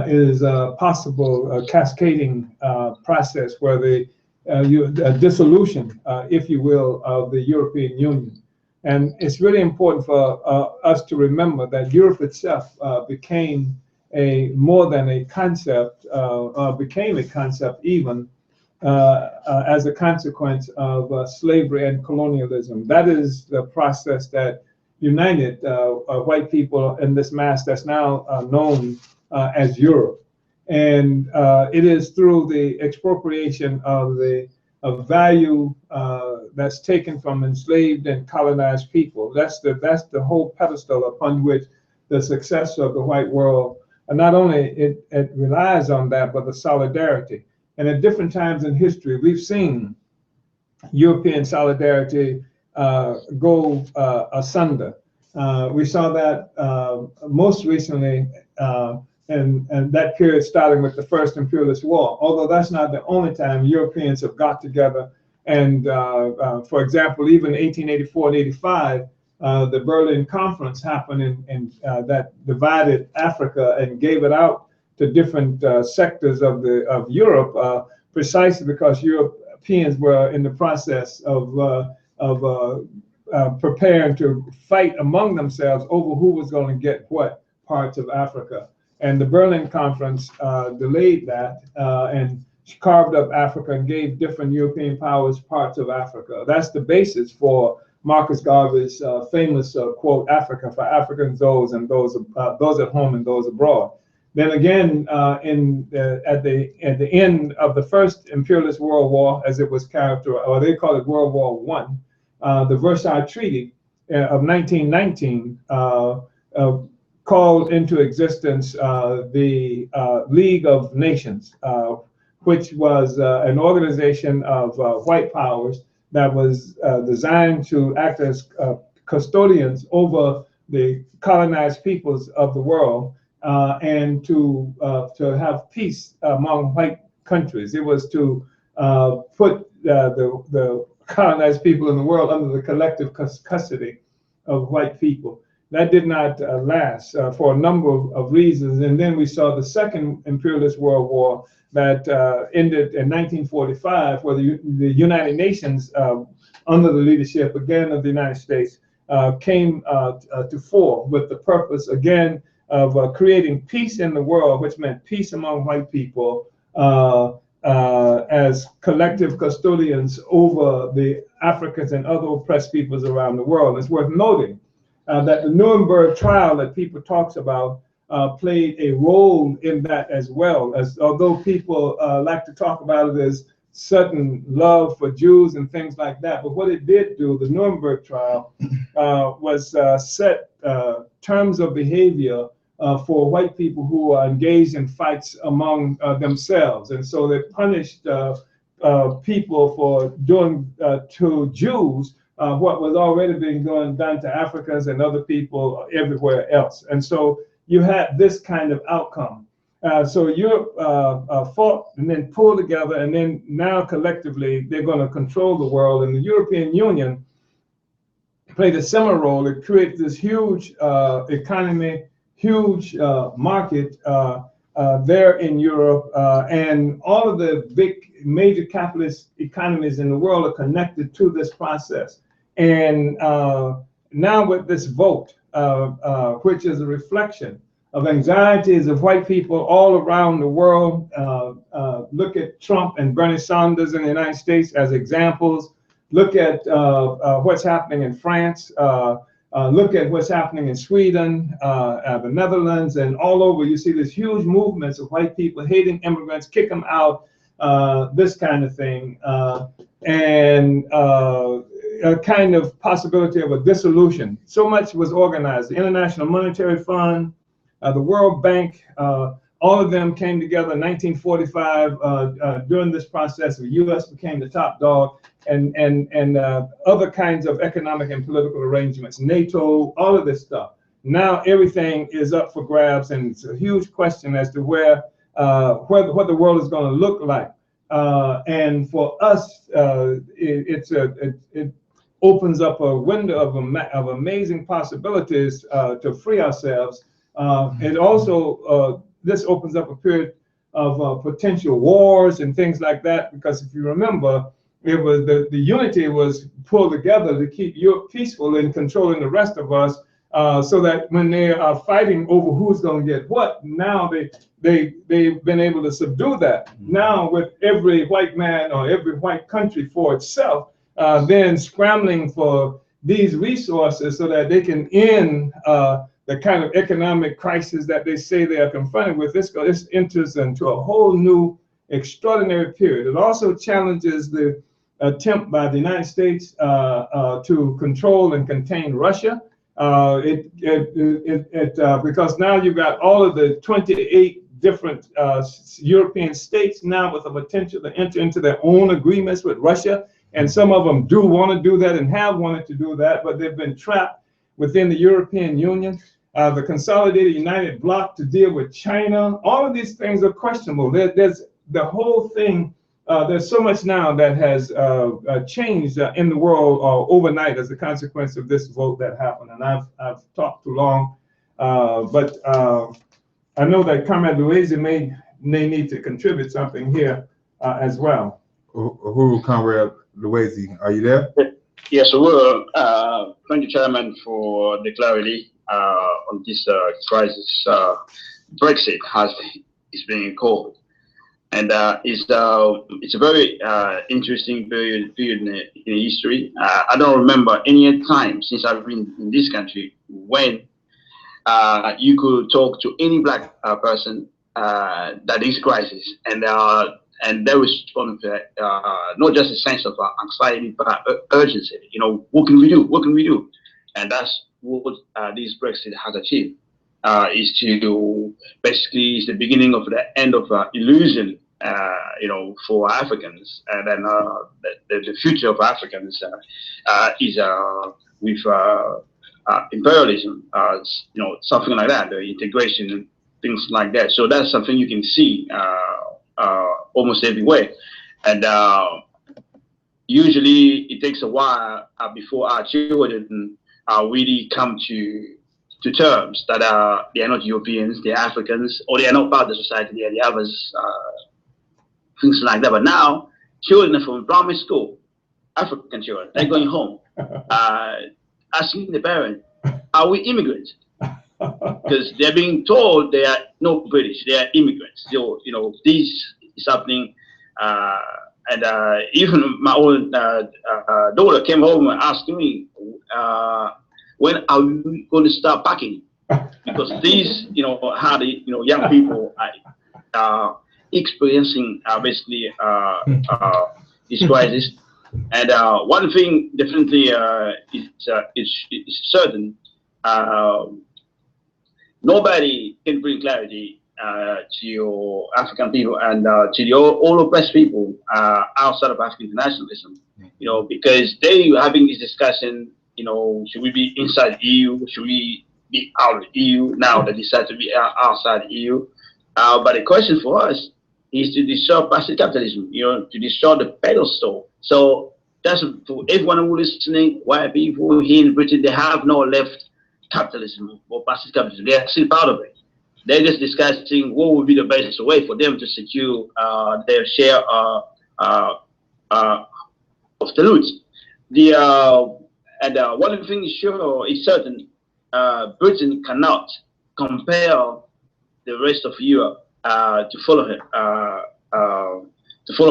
is a possible cascading process where the dissolution, if you will, of the European Union. And it's really important for us to remember that Europe itself became more than a concept, became a concept even as a consequence of slavery and colonialism. That is the process that united white people in this mass that's now known as Europe. And it is through the expropriation of the value that's taken from enslaved and colonized people. That's the whole pedestal upon which the success of the white world, and not only it relies on that, but the solidarity. And at different times in history, we've seen European solidarity go asunder. We saw that most recently and that period starting with the First Imperialist War, although that's not the only time Europeans have got together. And for example, even 1884 and 85, the Berlin Conference happened and that divided Africa and gave it out to different sectors of Europe, precisely because Europeans were in the process of preparing to fight among themselves over who was going to get what parts of Africa. And the Berlin Conference delayed that and carved up Africa and gave different European powers parts of Africa. That's the basis for Marcus Garvey's famous quote, "Africa for Africans, those at home and those abroad." Then again, at the end of the First Imperialist World War, as it was characterized, or they call it World War I, the Versailles Treaty of 1919 called into existence the League of Nations, which was an organization of white powers that was designed to act as custodians over the colonized peoples of the world and to have peace among white countries. It was to put the colonized people in the world under the collective custody of white people. That did not last for a number of reasons. And then we saw the second imperialist world war that ended in 1945, where the United Nations, under the leadership again of the United States, came to fore with the purpose again of creating peace in the world, which meant peace among white people as collective custodians over the Africans and other oppressed peoples around the world. It's worth noting that the Nuremberg trial that people talks about played a role in that as well, as although people like to talk about it as sudden love for Jews and things like that. But what it did do, the Nuremberg trial, was set terms of behavior for white people who are engaged in fights among themselves. And so they punished people for doing to Jews what was already being done to Africans and other people everywhere else. And so you had this kind of outcome. So Europe fought and then pulled together, and then now collectively they're going to control the world. And the European Union played a similar role. It created this huge economy, huge market there in Europe, and all of the big major capitalist economies in the world are connected to this process. And now with this vote, which is a reflection of anxieties of white people all around the world. Look at Trump and Bernie Sanders in the United States as examples. Look at what's happening in France. Look at what's happening in Sweden, the Netherlands, and all over. You see these huge movements of white people hating immigrants, kick them out, this kind of thing. And a kind of possibility of a dissolution. So much was organized. The International Monetary Fund, the World Bank, all of them came together in 1945 during this process. The U.S. became the top dog, and other kinds of economic and political arrangements, NATO, all of this stuff. Now everything is up for grabs, and it's a huge question as to what the world is going to look like. And for us, it opens up a window of amazing possibilities to free ourselves. And also, this opens up a period of potential wars and things like that, because if you remember, it was the unity was pulled together to keep Europe peaceful and controlling the rest of us, so that when they are fighting over who's going to get what, now they've been able to subdue that. Now with every white man or every white country for itself, then scrambling for these resources so that they can end the kind of economic crisis that they say they are confronted with. This enters into a whole new extraordinary period. It also challenges the attempt by the United States to control and contain Russia. Because now you've got all of the 28 different European states now with the potential to enter into their own agreements with Russia. And some of them do want to do that and have wanted to do that, but they've been trapped within the European Union. The consolidated United Bloc to deal with China. All of these things are questionable. There's the whole thing. There's so much now that has changed in the world overnight as a consequence of this vote that happened. And I've talked too long, but I know that Comrade Luizi may need to contribute something here as well. Who, Comrade Luizi, are you there? Yes, well, thank you, Chairman, for the clarity on this crisis. Brexit is being called, and it's a very interesting period in history. I don't remember any time since I've been in this country when you could talk to any black person that is crisis, and there was not just a sense of anxiety, but urgency. You know, what can we do? What can we do? And that's what this Brexit has achieved. Is to basically is the beginning of the end of illusion for Africans, and then the future of Africans is with imperialism, something like that, the integration, things like that. So that's something you can see almost everywhere, and usually it takes a while before our children really come to terms that they are not Europeans, they are Africans, or they are not part of the society, they are the others, things like that. But now, children from primary school, African children, they're going home, asking the parents, are we immigrants? Because they're being told they are not British, they are immigrants. So, this is happening. And even my own daughter came home and asked me, when are we going to start packing? Because these, how the young people are experiencing basically this crisis. And one thing definitely is certain: nobody can bring clarity to your African people and to all oppressed people outside of African nationalism. Because they are having this discussion. Should we be inside the EU? Should we be out of the EU? Now they decide to be outside the EU. But the question for us is to destroy passive capitalism, to destroy the pedestal. So that's for everyone who is listening, white people here in Britain, they have no left capitalism or passive capitalism. They are still part of it. They're just discussing what would be the best way for them to secure their share of the loot. And one thing is sure, is certain, Britain cannot compel the rest of Europe to follow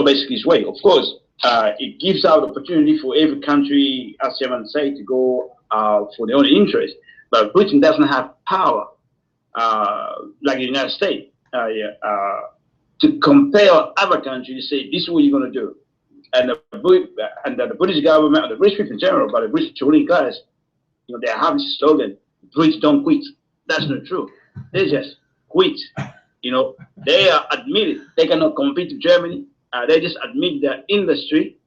basically his way. Of course, it gives out opportunity for every country, as Chairman said, to go for their own interest. But Britain doesn't have power like the United States to compel other countries to say, this is what you're going to do. And the British government, the British people in general, but the British ruling class, they have this slogan, Brits don't quit. That's not true. They just quit. They are admitted they cannot compete with Germany. They just admit their industry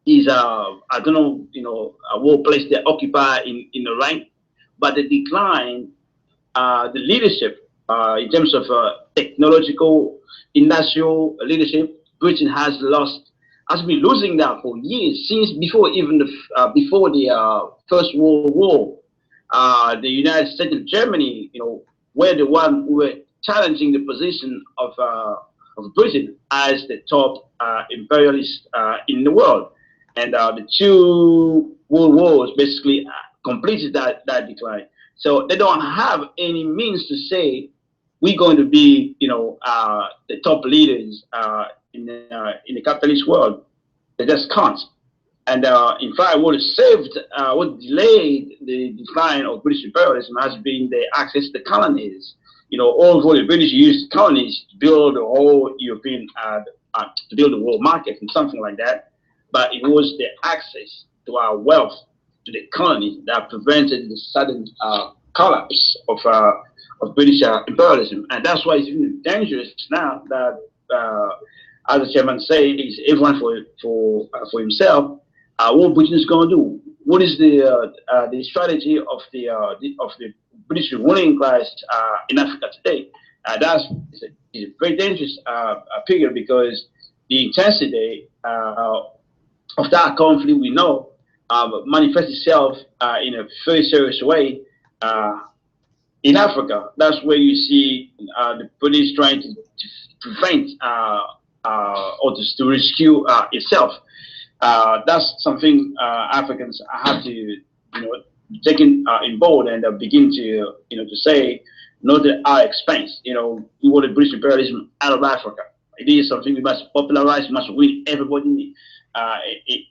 is, I don't know, what place they occupy in the rank, but the decline, the leadership in terms of technological, industrial leadership, Britain has been losing that for years, since before even the First World War. The United States and Germany, were the one who were challenging the position of Britain as the top imperialist in the world, and the two world wars basically completed that decline. So they don't have any means to say we're going to be, the top leaders in the capitalist world. They just can't. And in fact, what delayed the decline of British imperialism has been the access to the colonies. Although the British used colonies to build the whole European, to build the world market and something like that, but it was the access to our wealth, to the colonies, that prevented the sudden collapse of British imperialism. And that's why it's even dangerous now that, as the chairman says, everyone for himself. What Britain is going to do? What is the strategy of the British ruling class in Africa today? That's a very dangerous figure, because the intensity of that conflict, we know, manifests itself in a very serious way in Africa. That's where you see the British trying to prevent or to rescue itself. That's something Africans have to, take in board and begin to, to say, not at our expense. We want the British imperialism out of Africa. It is something we must popularize, we must win everybody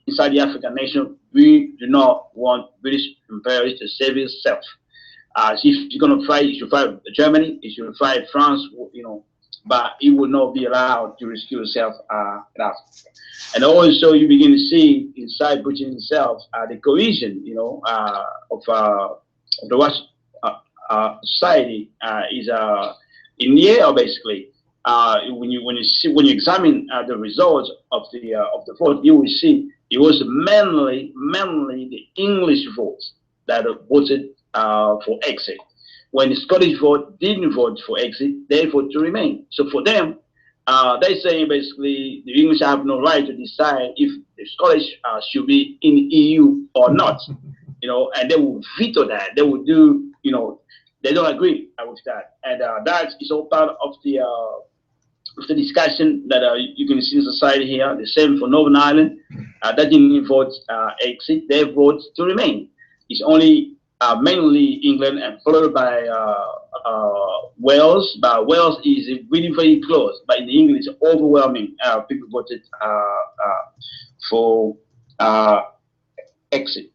inside the African nation. We do not want British imperialism to save itself. If you're going to fight, you should fight Germany, you should fight France, but it will not be allowed to rescue itself in Africa. And also, you begin to see inside Britain itself the cohesion, of the West society is in the air, basically. when you examine the results of the vote, you will see it was mainly the English votes that voted for exit. When the Scottish vote didn't vote for exit, they voted to remain. So for them, they're saying basically the English have no right to decide if the Scottish should be in the EU or not. And they will veto that. They will do, they don't agree with that. And that is all part of the discussion that you can see in society here. The same for Northern Ireland. They didn't vote exit. They vote to remain. It's only mainly England and followed by Wales. But Wales is really very close. But in England, it's overwhelming. People voted for exit.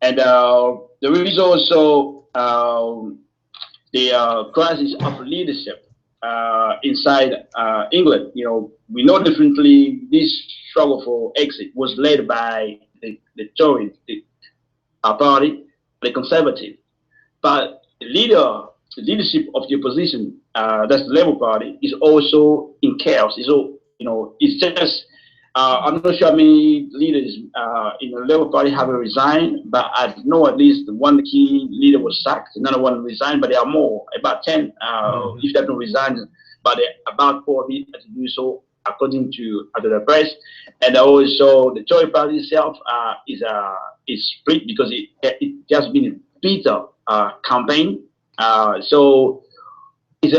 And there is also the crisis of leadership inside England. We know definitely this struggle for exit was led by the Tory party, the Conservative. But the leadership of the opposition, that's the Labour Party, is also in chaos. It's just I'm not sure how many leaders in the Labour Party have resigned, but I know at least one key leader was sacked, another one resigned, but there are more, about 10, if they have not resigned, but about 4 to do so, according to the press. And also the Tory party itself is split because it just been a bitter campaign. So it's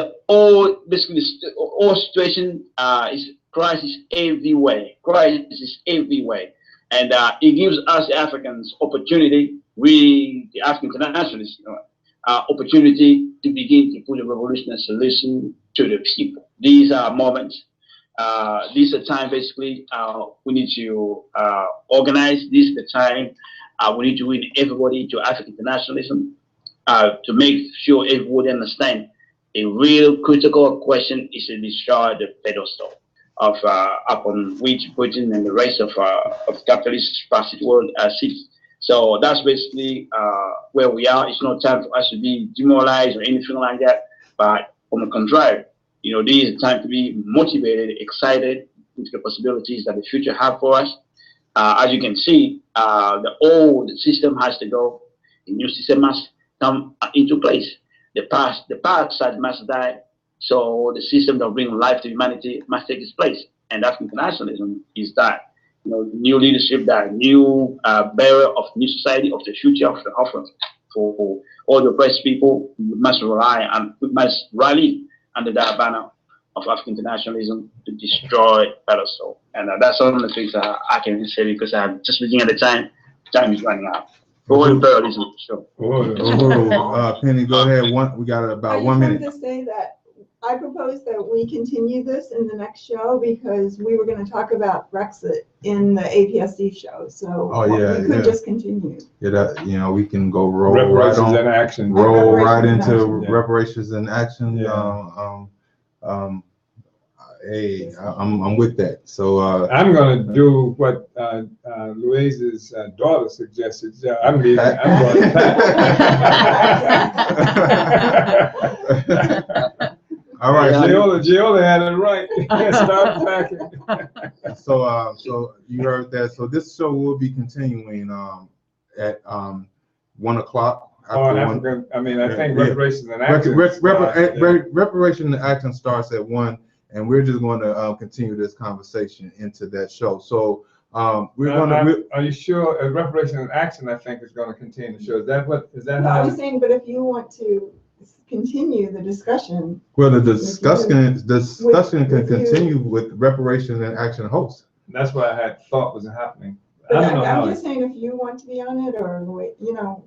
basically all situation is crisis everywhere. Crisis everywhere. And it gives us Africans opportunity, we, the African internationalists, opportunity to begin to put a revolutionary solution to the people. These are moments. This is the time, basically, we need to organize. This is the time we need to win everybody to African internationalism to make sure everybody understand a real critical question is to destroy the pedestal of upon which Putin and the rest of capitalist fascist world sits. So that's basically where we are. It's not time for us to be demoralized or anything like that. But on the contrary, this is time to be motivated, excited with the possibilities that the future have for us. As you can see, the old system has to go. The new system must come into place. The past side must die. So the system that brings life to humanity must take its place. And African internationalism is that, new leadership, that new bearer of new society, of the future, of the offer for all the oppressed people. We must rally under that banner of African internationalism to destroy pedestal. And that's one of the things I can say because I'm just looking at the time. Time is running out. Imperialism, sure. Penny, go ahead. We got about 1 minute. I just wanted to say that I propose that we continue this in the next show because we were going to talk about Brexit in the APSC show. So we could just continue. Yeah, we can go roll reparations in action. Roll right into reparations in action. Hey, I'm with that. So I'm going to do what Louise's daughter suggested. I'm going to pack. All right. Giola had it right. Start packing. So you heard that. So this show will be continuing at 1 o'clock. I think reparations and action. Reparation and action starts at 1. And we're just going to continue this conversation into that show. So we're going to. Are you sure? Reparation and action, I think, is going to continue the show. Is that No, how? I was saying, but if you want to continue the discussion. Well, the discussion can continue with reparation and action hosts. That's what I had thought was happening. I'm just saying, if you want to be on it, or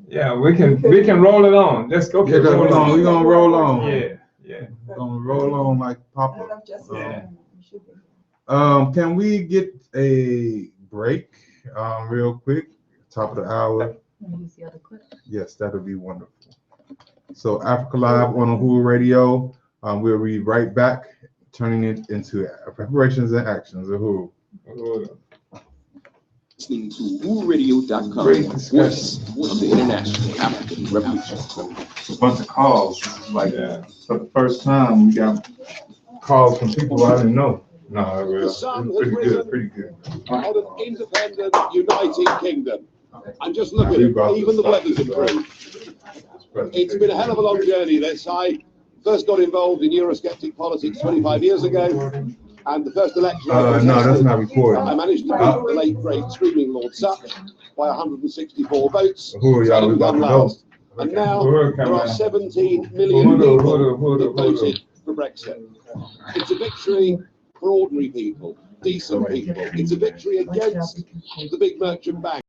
Yeah, we can roll it on. Let's go. We're gonna roll on. Yeah. We're gonna roll on like Papa. Yeah. Can we get a break real quick? Top of the hour. Yes, that would be wonderful. So Africa Live on Uhuru Radio. We'll be right back, turning it into reparations and actions. Uhuru. Listening to UruRadio.com, voice of the International African Revolution. A bunch of calls, like for the first time we got calls from people I didn't know. No, The sun has pretty risen good, pretty good. out of independent United Kingdom. And just look at it, even the weather's improved. It's been a hell of a long journey, this. I first got involved in Eurosceptic politics 25 years ago, and the first election No, that's not recorded. I managed to beat the late, great Screaming Lord Sutton by 164 votes. Who are y'all about to vote? And now there are 17 million people who voted for Brexit. It's a victory for ordinary people, decent people. It's a victory against the big merchant banks.